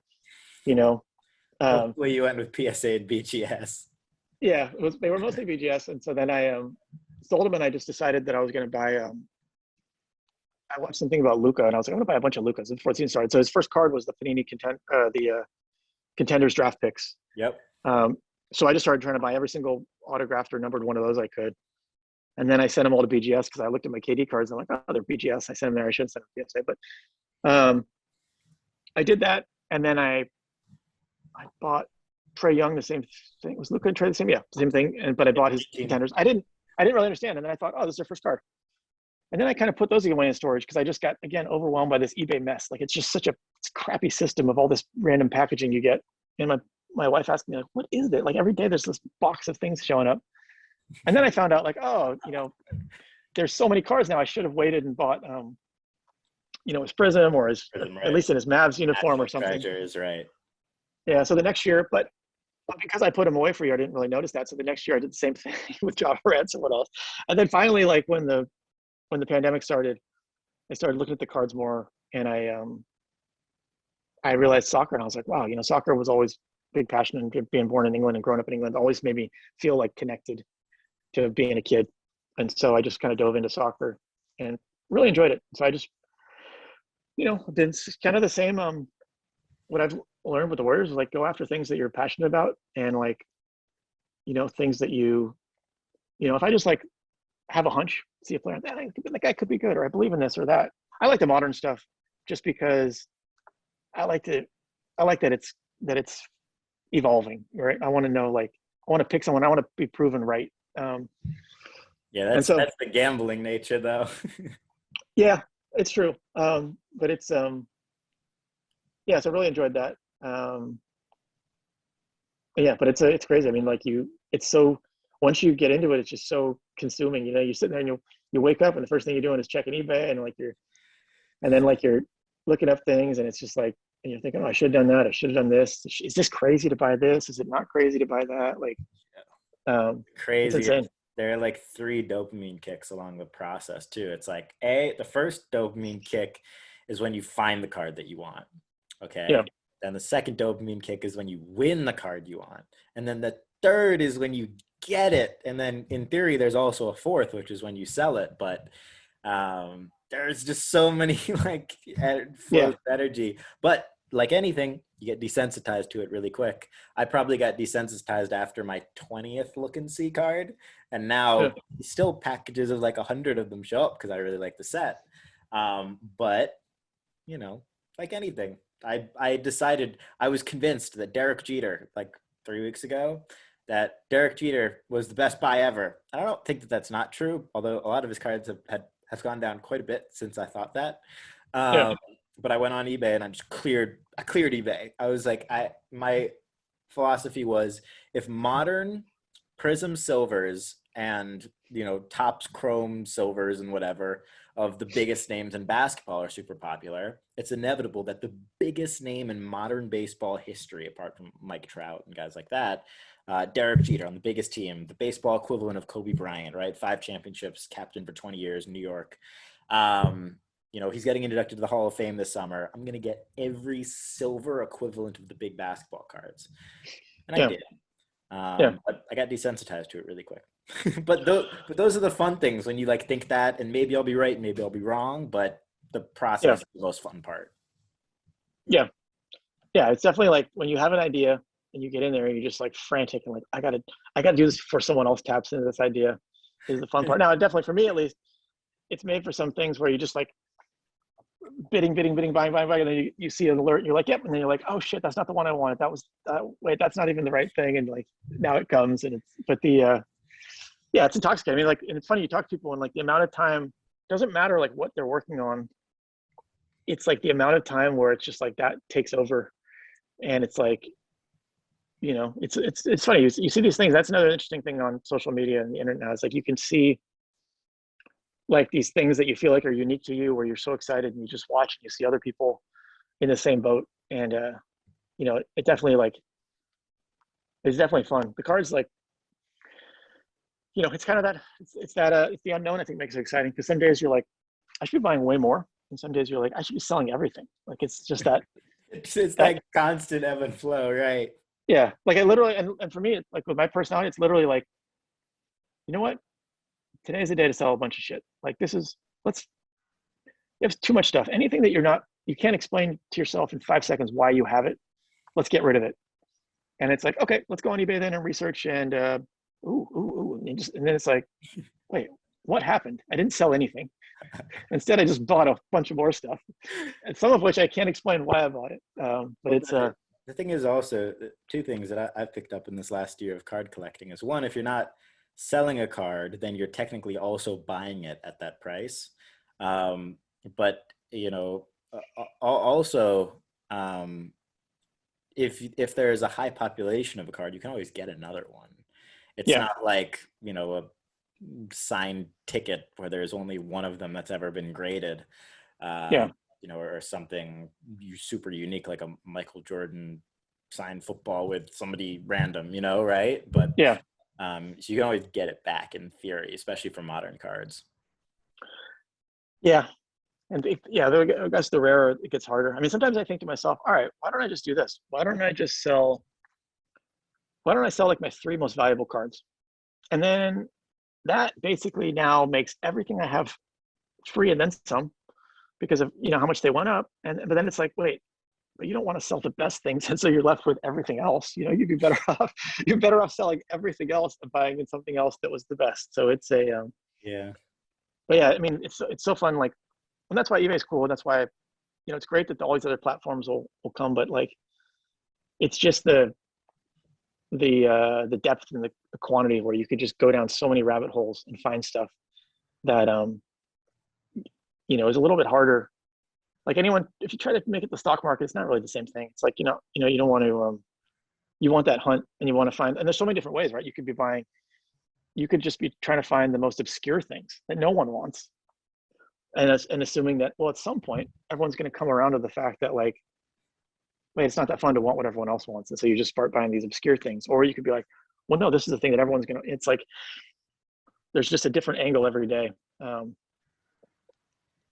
Hopefully you went with PSA and BGS. Yeah, they were mostly BGS, and so then I sold them, and I just decided that I was going to buy. I watched something about Luca, and I was like, I'm going to buy a bunch of Lucas before the season started. So his first card was the Panini Contenders draft picks. Yep. So I just started trying to buy every single autographed or numbered one of those I could. And then I sent them all to BGS because I looked at my KD cards and I'm like, oh, they're BGS. I sent them there. I shouldn't send them to PSA. But I did that. And then I bought Trey Young the same thing? Was Luka and Trey the same? Yeah, same thing. And but I bought his contenders. I didn't really understand. And then I thought, oh, this is their first card. And then I kind of put those away in storage because I just got, again, overwhelmed by this eBay mess. Like it's just such a crappy system of all this random packaging you get. And my wife asked me, like, what is it? Like every day there's this box of things showing up. And then I found out like, oh, there's so many cards now. I should have waited and bought, his Prism or his, Prism, at right. least in his Mavs uniform National or something. Treasure is right. Yeah. So the next year, but because I put them away for a year, I didn't really notice that. So the next year I did the same thing with Java Reds and what else. And then finally, like when the pandemic started, I started looking at the cards more, and I realized soccer, and I was like, wow, soccer was always a big passion, and being born in England and growing up in England always made me feel like connected to being a kid. And so I just kind of dove into soccer and really enjoyed it. So I just, been kind of the same. What I've learned with the Warriors is like go after things that you're passionate about, and like, things that if I just like have a hunch, see a player that guy could be good, or I believe in this or that. I like the modern stuff just because I like that it's evolving, right? I want to know, like, I want to pick someone, I want to be proven right. Yeah, and so that's the gambling nature though. yeah, it's true. But it's yeah, so I really enjoyed that. Yeah, but it's crazy. I mean, like it's so, once you get into it, it's just so consuming. You sit there and you wake up and the first thing you're doing is checking eBay, and then you're looking up things, and it's just like, and you're thinking, oh, I should have done that. I should have done this. Is this crazy to buy this? Is it not crazy to buy that? Like, it's Crazy. insane. There are like 3 dopamine kicks along the process too. It's like the first dopamine kick is when you find the card that you want. Okay. Yeah. Then the second dopamine kick is when you win the card you want. And then the third is when you get it. And then in theory, there's also a fourth, which is when you sell it. But there's just so many like flows of energy. But like anything, you get desensitized to it really quick. I probably got desensitized after my 20th look and see card. And now still packages of like 100 of them show up because I really like the set. But, like anything, I decided, I was convinced that Derek Jeter, like 3 weeks ago, that Derek Jeter was the best buy ever. I don't think that that's not true, although a lot of his cards have gone down quite a bit since I thought that. But I went on eBay and I cleared eBay. I was like, my philosophy was, if modern Prism silvers and Topps Chrome silvers and whatever of the biggest names in basketball are super popular, it's inevitable that the biggest name in modern baseball history, apart from Mike Trout and guys like that, Derek Jeter on the biggest team, the baseball equivalent of Kobe Bryant, right? 5 championships, captain for 20 years, New York. He's getting inducted to the Hall of Fame this summer. I'm going to get every silver equivalent of the big basketball cards. And I did. But I got desensitized to it really quick. but those are the fun things when you like think that, and maybe I'll be right, maybe I'll be wrong, but the process is the most fun part. Yeah. It's definitely like when you have an idea and you get in there and you're just like frantic and like, I gotta do this before someone else taps into this idea, is the fun part. Now, definitely for me, at least, it's made for some things where you just like bidding, buying, and then you see an alert and you're like, yep. And then you're like, oh shit, that's not the one I wanted. That was, wait, that's not even the right thing. And like, now it comes, and it's intoxicating. I mean, like, and it's funny, you talk to people and like the amount of time, doesn't matter like what they're working on. It's like the amount of time where it's just like that takes over. And it's like, it's funny. You see these things. That's another interesting thing on social media and the internet now. It's like, you can see like these things that you feel like are unique to you, where you're so excited and you just watch and you see other people in the same boat. And, it definitely like, it's definitely fun. The cards, like, it's kind of that, it's the unknown, I think, makes it exciting. Because some days you're like, I should be buying way more. And some days you're like, I should be selling everything. Like, it's just that. It's that constant ebb and flow, right? Yeah. Like I literally, and for me, like with my personality, it's literally like, you know what? Today's the day to sell a bunch of shit. Like you have too much stuff. Anything that you can't explain to yourself in 5 seconds why you have it, let's get rid of it. And it's like, okay, let's go on eBay then and research and, and then it's like, wait, what happened? I didn't sell anything. Instead, I just bought a bunch of more stuff, and some of which I can't explain why I bought it. But it's the thing is also two things that I've picked up in this last year of card collecting is one, if you're not selling a card, then you're technically also buying it at that price. Um, but you know, also, um, if there is a high population of a card, you can always get another one. It's Yeah, not like, a signed ticket where there's only one of them that's ever been graded, yeah, um, or something super unique like a Michael Jordan signed football with somebody random, right? But yeah, so you can always get it back in theory, especially for modern cards. yeah. And yeah, I guess the rarer it gets harder. I mean, sometimes I think to myself, all right, why don't I just do this? Why don't I sell like my three most valuable cards? And then that basically now makes everything I have free and then some because of how much they went up. And but then it's like, wait, but you don't want to sell the best things, and so you're left with everything else. You'd be better off. You're better off selling everything else and buying in something else that was the best. So it's a, Yeah. but yeah, I mean, it's so fun. Like, and that's why eBay's cool. And that's why it's great that all these other platforms will come. But like, it's just the depth and the quantity where you could just go down so many rabbit holes and find stuff that is a little bit harder. Like anyone, if you try to make it the stock market, it's not really the same thing. It's like you don't want to you want that hunt and you want to find, and there's so many different ways, right? You could just be trying to find the most obscure things that no one wants, and assuming that, well, at some point everyone's going to come around to the fact that, like, wait, it's not that fun to want what everyone else wants, and so you just start buying these obscure things. Or you could be like, well, no, this is the thing that everyone's going to. It's like there's just a different angle every day. Um,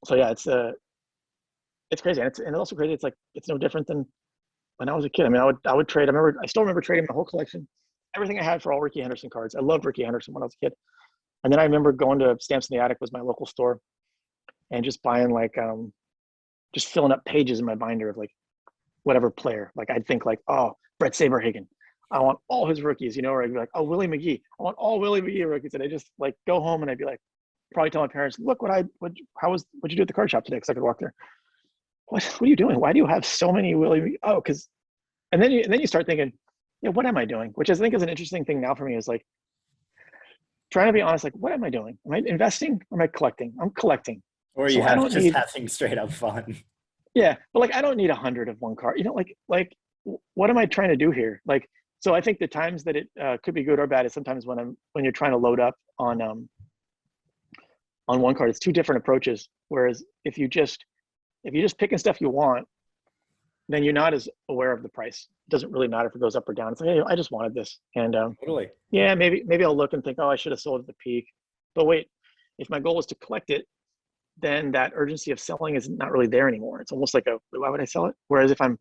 so yeah, it's crazy, and it's also crazy. It's like it's no different than when I was a kid. I mean, I would trade. I still remember trading my whole collection, everything I had for all Ricky Henderson cards. I loved Ricky Henderson when I was a kid, and then I remember going to Stamps in the Attic, was my local store, and just buying like just filling up pages in my binder of like whatever player. Like I'd think like, oh, Brett Saberhagen, I want all his rookies, or I'd be like, oh, Willie McGee, I want all Willie McGee rookies, and I just like go home and I'd be like, probably tell my parents, look what'd you do at the card shop today? Because I could walk there. What are you doing? Why do you have so many Willie McGee? Oh, because and then you start thinking, yeah, what am I doing? Which I think is an interesting thing now for me, is like trying to be honest, like, what am I doing? Am I investing or am I collecting? I'm collecting. Or you So I have don't just need, having straight up fun. yeah, but like I don't need 100 of one card. Like what am I trying to do here? Like, so I think the times that it could be good or bad is sometimes when you're trying to load up on one card. It's two different approaches. Whereas if you just picking stuff you want, then you're not as aware of the price. It doesn't really matter if it goes up or down. It's like, hey, I just wanted this, and Totally. yeah, maybe I'll look and think, oh, I should have sold at the peak. But wait, if my goal is to collect it, then that urgency of selling is not really there anymore. It's almost like why would I sell it? Whereas if I'm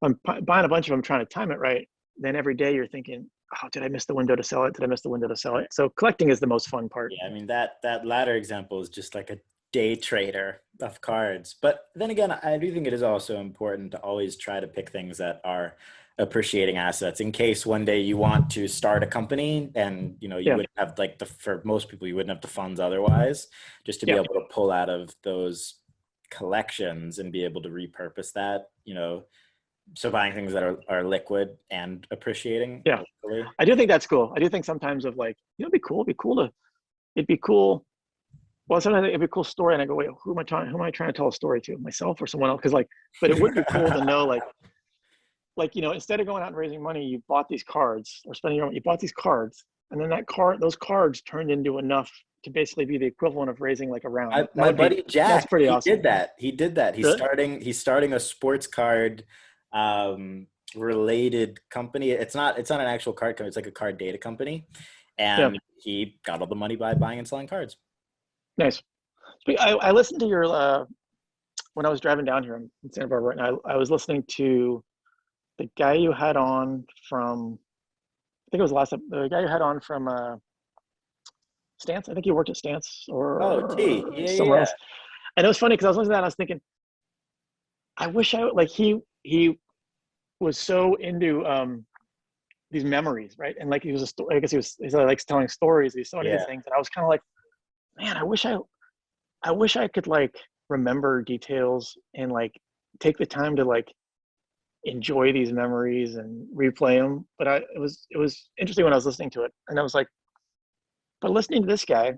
buying a bunch of them, trying to time it right, then every day you're thinking, oh, did I miss the window to sell it? Did I miss the window to sell it? So collecting is the most fun part. Yeah, I mean that latter example is just like a day trader of cards. But then again, I do think it is also important to always try to pick things that are appreciating assets in case one day you want to start a company and you Yeah, wouldn't have like for most people you wouldn't have the funds otherwise, just to be yeah, able to pull out of those collections and be able to repurpose that, so buying things that are liquid and appreciating, yeah. hopefully. I do think that's cool. I do think sometimes of like, it'd be cool. Well, sometimes it'd be a cool story, and I go, wait, who am I trying to tell a story to? Myself or someone else? Because like, but it would be cool to know, like instead of going out and raising money, you bought these cards or spending your money, you bought these cards, and then those cards turned into enough to basically be the equivalent of raising like a round. My buddy That's Jack, pretty he awesome. did that. He did that. He's Really? starting a sports card related company. It's not an actual card company. It's like a card data company, Yeah, and he got all the money by buying and selling cards. nice. I listened to your when I was driving down here in Santa Barbara, and I was listening to the guy you had on from, I think it was last time, the guy you had on from Stance. I think he worked at Stance Oh, T, or yeah, yeah, somewhere yeah. else. And it was funny because I was listening to that and I was thinking, I wish I like he was so into these memories, right? And like he was a story. I guess he likes telling stories. He's so into these Yeah. things, and I was kind of like, man, I wish I could like remember details and like take the time to like enjoy these memories and replay them. But it was interesting when I was listening to it, and I was like, but listening to this guy,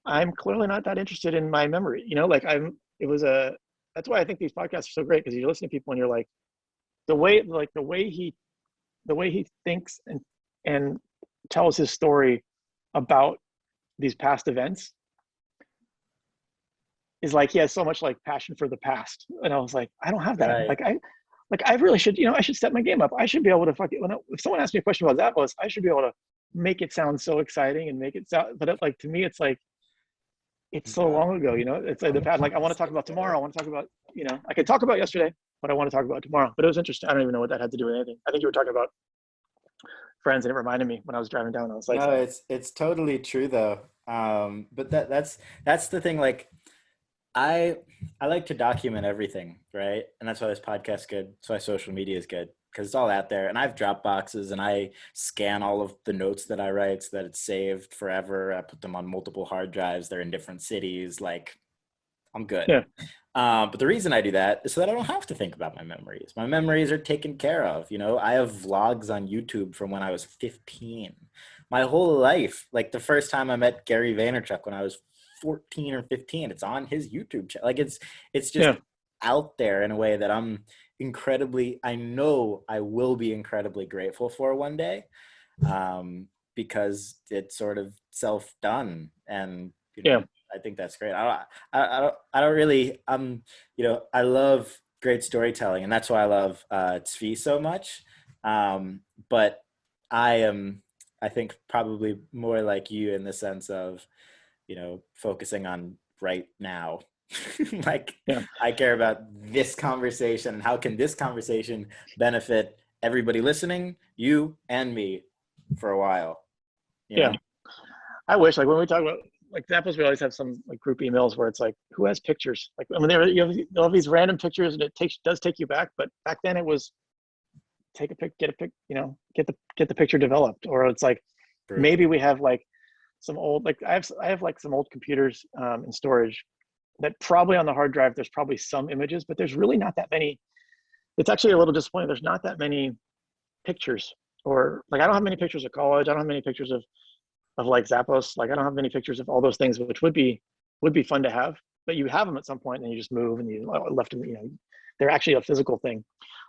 I'm clearly not that interested in my memory. Like it was a. That's why I think these podcasts are so great, because you listen to people and you're like, the way he thinks and tells his story about these past events is like he has so much like passion for the past. And I was like, I don't have that. Right. I really should, I should step my game up. I should be able to if someone asks me a question about Zappos, I should be able to make it sound so exciting and make it sound, but like to me, it's like, it's so long ago, it's like the past. Like I want to talk about tomorrow. I want to talk about, I could talk about yesterday, but I want to talk about tomorrow. But it was interesting. I don't even know what that had to do with anything. I think you were talking about friends, and it reminded me when I was driving down. I was like, No, it's totally true though. But that's the thing. Like I I like to document everything, right? And that's why this podcast's good. That's why social media is good, because it's all out there. And I have drop boxes and I scan all of the notes that I write so that it's saved forever. I put them on multiple hard drives. They're in different cities. Like I'm good. yeah, But the reason I do that is so that I don't have to think about my memories. My memories are taken care of. I have vlogs on YouTube from when I was 15. My whole life, like the first time I met Gary Vaynerchuk when I was 14 or 15, it's on his YouTube channel. Like it's just yeah, out there in a way that I know I will be incredibly grateful for one day, because it's sort of self-done. And yeah, I think that's great. I don't really, I love great storytelling, and that's why I love Tzvi so much. But I am, I think, probably more like you in the sense of, focusing on right now. Like yeah. I care about this conversation and how can this conversation benefit everybody listening, you and me, for a while, you Yeah. know? I wish, like when we talk about like Zappos, we always have some like group emails where it's like, who has pictures? Like I mean, you'll have these random pictures, and it does take you back. But back then it was take a pic, get a pic, get the picture developed. Or it's like True. maybe we have like some old, like I have like some old computers in storage that probably on the hard drive there's probably some images, but there's really not that many. It's actually a little disappointing. There's not that many pictures, or like I don't have many pictures of college. I don't have many pictures of like Zappos. Like I don't have many pictures of all those things, which would be fun to have. But you have them at some point, and you just move, and you left them. They're actually a physical thing.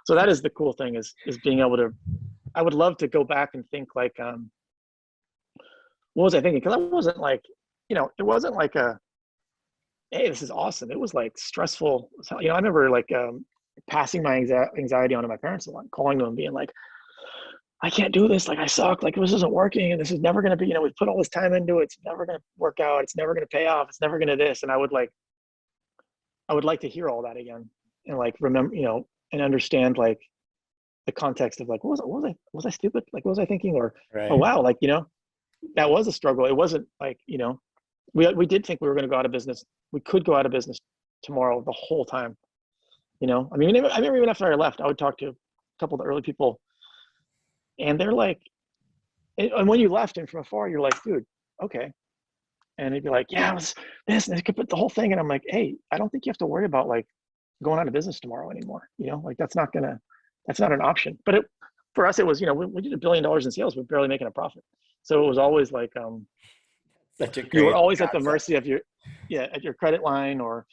So that is the cool thing, is being able to. I would love to go back and think like, what was I thinking? Because I wasn't like, it wasn't like a, hey, this is awesome. It was like stressful. So, I remember like passing my anxiety onto my parents a lot, calling them and being like, I can't do this. Like I suck. Like this isn't working, and this is never going to be. We've put all this time into it. It's never going to work out. It's never going to pay off. It's never going to this. And I would like to hear all that again, and like remember, and understand like the context of like, was I stupid? Like what was I thinking? Or oh Right. wow, like that was a struggle. It wasn't like we did think we were going to go out of business. We could go out of business tomorrow the whole time. I mean, I remember even after I left, I would talk to a couple of the early people, and they're like, and when you left and from afar, you're like, dude, okay. And they'd be like, yeah, it was this, and they could put the whole thing. And I'm like, hey, I don't think you have to worry about like going out of business tomorrow anymore. Like that's not an option. But for us, it was, we did $1 billion in sales, we're barely making a profit. So it was always like, Such a you were crazy always at the concept. mercy of at your credit line, or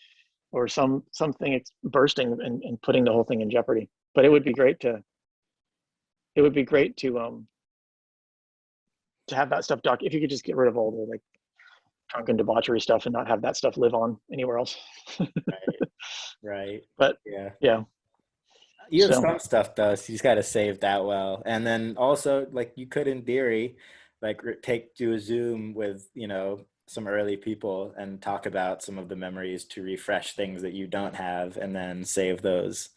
something bursting and putting the whole thing in jeopardy. But it would be great to have that stuff if you could just get rid of all the like drunken debauchery stuff and not have that stuff live on anywhere else. Right. Right. But Yeah. yeah, You have so some stuff though, so you just got to save that well. And then also, like, you could, in theory, like do a Zoom with, some early people and talk about some of the memories to refresh things that you don't have, and then save those.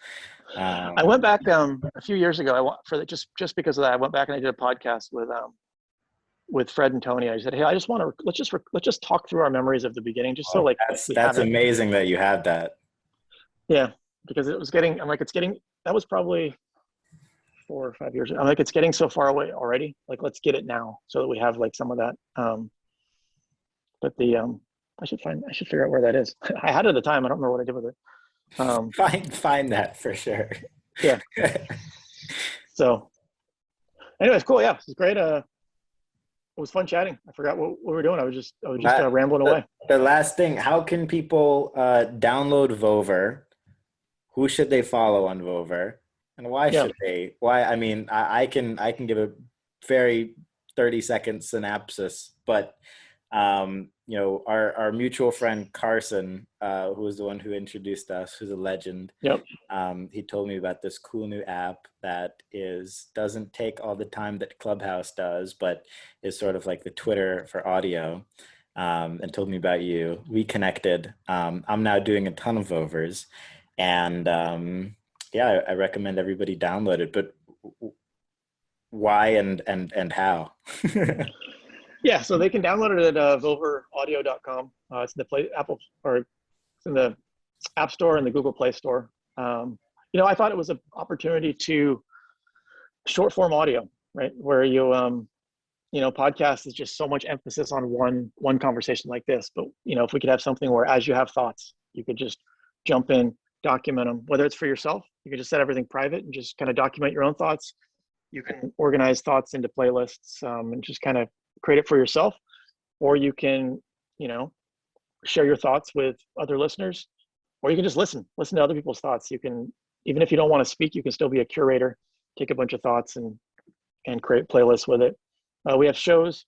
I Um, went back a few years ago. I want for the, just because of that, I went back and I did a podcast with Fred and Tony. I said, hey, I just want to let's just talk through our memories of the beginning, just so oh, like we that's have it. amazing that you have that. Yeah, because it was getting. I'm like, it's getting. That was probably 4 or 5 years ago. I'm like, it's getting so far away already. Like, let's get it now so that we have like some of that. But I should figure out where that is. I had it at the time. I don't remember what I did with it. Um, Find that for sure. Yeah. So anyways, cool. Yeah, it's great. It was fun chatting. I forgot what we were doing. I was just La- rambling the, away. the last thing, how can people download Vover? Who should they follow on Vover? And why Yeah. should they? Why? I mean, I can give a very 30-second synopsis, but our mutual friend Carson, who was the one who introduced us, who's a legend. Yep. He told me about this cool new app that doesn't take all the time that Clubhouse does, but is sort of like the Twitter for audio. And told me about you. We connected. I'm now doing a ton of overs, and yeah, I recommend everybody download it. But why and how? Yeah. So they can download it at voveraudio.com. It's in the Play Apple, or it's in the App Store and the Google Play Store. I thought it was an opportunity to short form audio, right? Where podcast is just so much emphasis on one conversation like this. But if we could have something where, as you have thoughts, you could just jump in, document them. Whether it's for yourself, you could just set everything private and just kind of document your own thoughts. You can organize thoughts into playlists, and just kind of create it for yourself, or you can, share your thoughts with other listeners, or you can just listen to other people's thoughts. You can, even if you don't want to speak, you can still be a curator, take a bunch of thoughts and create playlists with it. We have shows.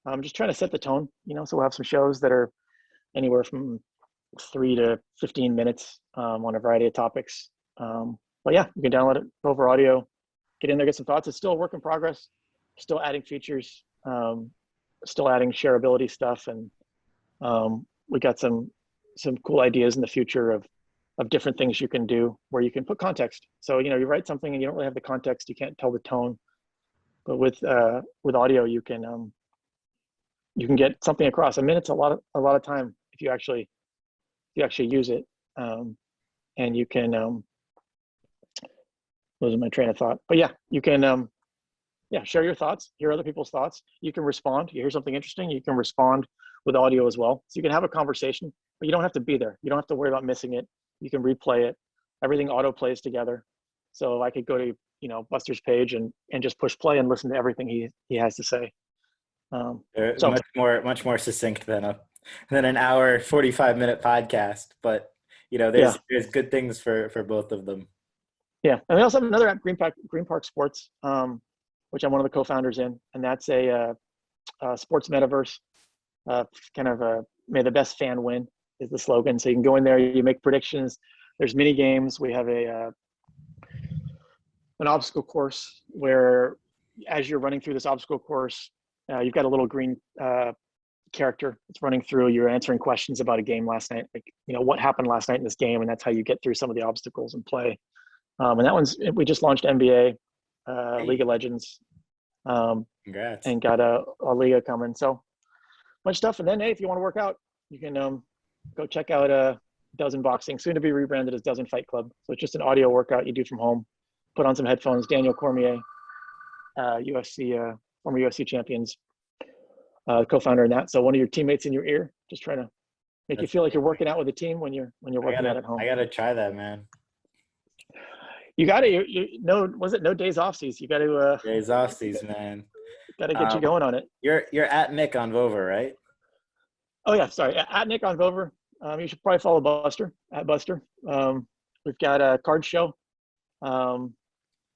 I'm just trying to set the tone, so we'll have some shows that are anywhere from 3 to 15 minutes, on a variety of topics. But yeah, you can download it over audio, get in there, get some thoughts. It's still a work in progress, still adding features, still adding shareability stuff. And we got some cool ideas in the future of different things you can do where you can put context. So, you write something and you don't really have the context, you can't tell the tone. But with audio, you can get something across. A minute's a lot of time if you actually use it. And you can losing my train of thought. But yeah, you can share your thoughts, hear other people's thoughts. You can respond. You hear something interesting, you can respond with audio as well. So you can have a conversation, but you don't have to be there. You don't have to worry about missing it. You can replay it. Everything auto plays together. So I could go to Buster's page and just push play and listen to everything he has to say. So Much more succinct than an hour 45-minute podcast, but yeah, there's good things for both of them. yeah. And we also have another app, Green Park Sports, which I'm one of the co-founders in, and that's a sports metaverse. Kind of may the best fan win is the slogan. So you can go in there, you make predictions. There's mini games. We have an obstacle course where, as you're running through this obstacle course, you've got a little green character that's running through. You're answering questions about a game last night, like what happened last night in this game, and that's how you get through some of the obstacles and play. And that we just launched NBA, League of Legends, Congrats. and got a Liga coming. So much stuff. And then, hey, if you want to work out, you can go check out Dozen Boxing, soon to be rebranded as Dozen Fight Club. So it's just an audio workout you do from home. Put on some headphones. Daniel Cormier, former UFC champions, co-founder in that. So one of your teammates in your ear, just trying to make you feel like you're working out with a team when you're working out at home. I gotta try that, man. You got to, was it no days off seas? You got to Days off season, man. got to get you going on it. You're at Nick on Vover, right? Oh yeah, sorry. At Nick on Vover. You should probably follow Buster at Buster. We've got a card show.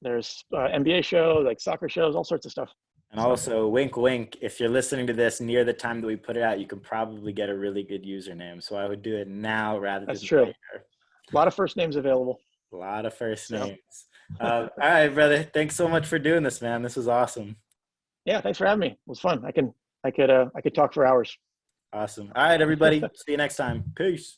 There's NBA show, like soccer shows, all sorts of stuff. And also, wink, wink, if you're listening to this near the time that we put it out, you can probably get a really good username. So I would do it now rather than That's true. later. A lot of first names available. A lot of first names. All right, brother. Thanks so much for doing this, man. This was awesome. Yeah, thanks for having me. It was fun. I could talk for hours. Awesome. All right, everybody. See you next time. Peace.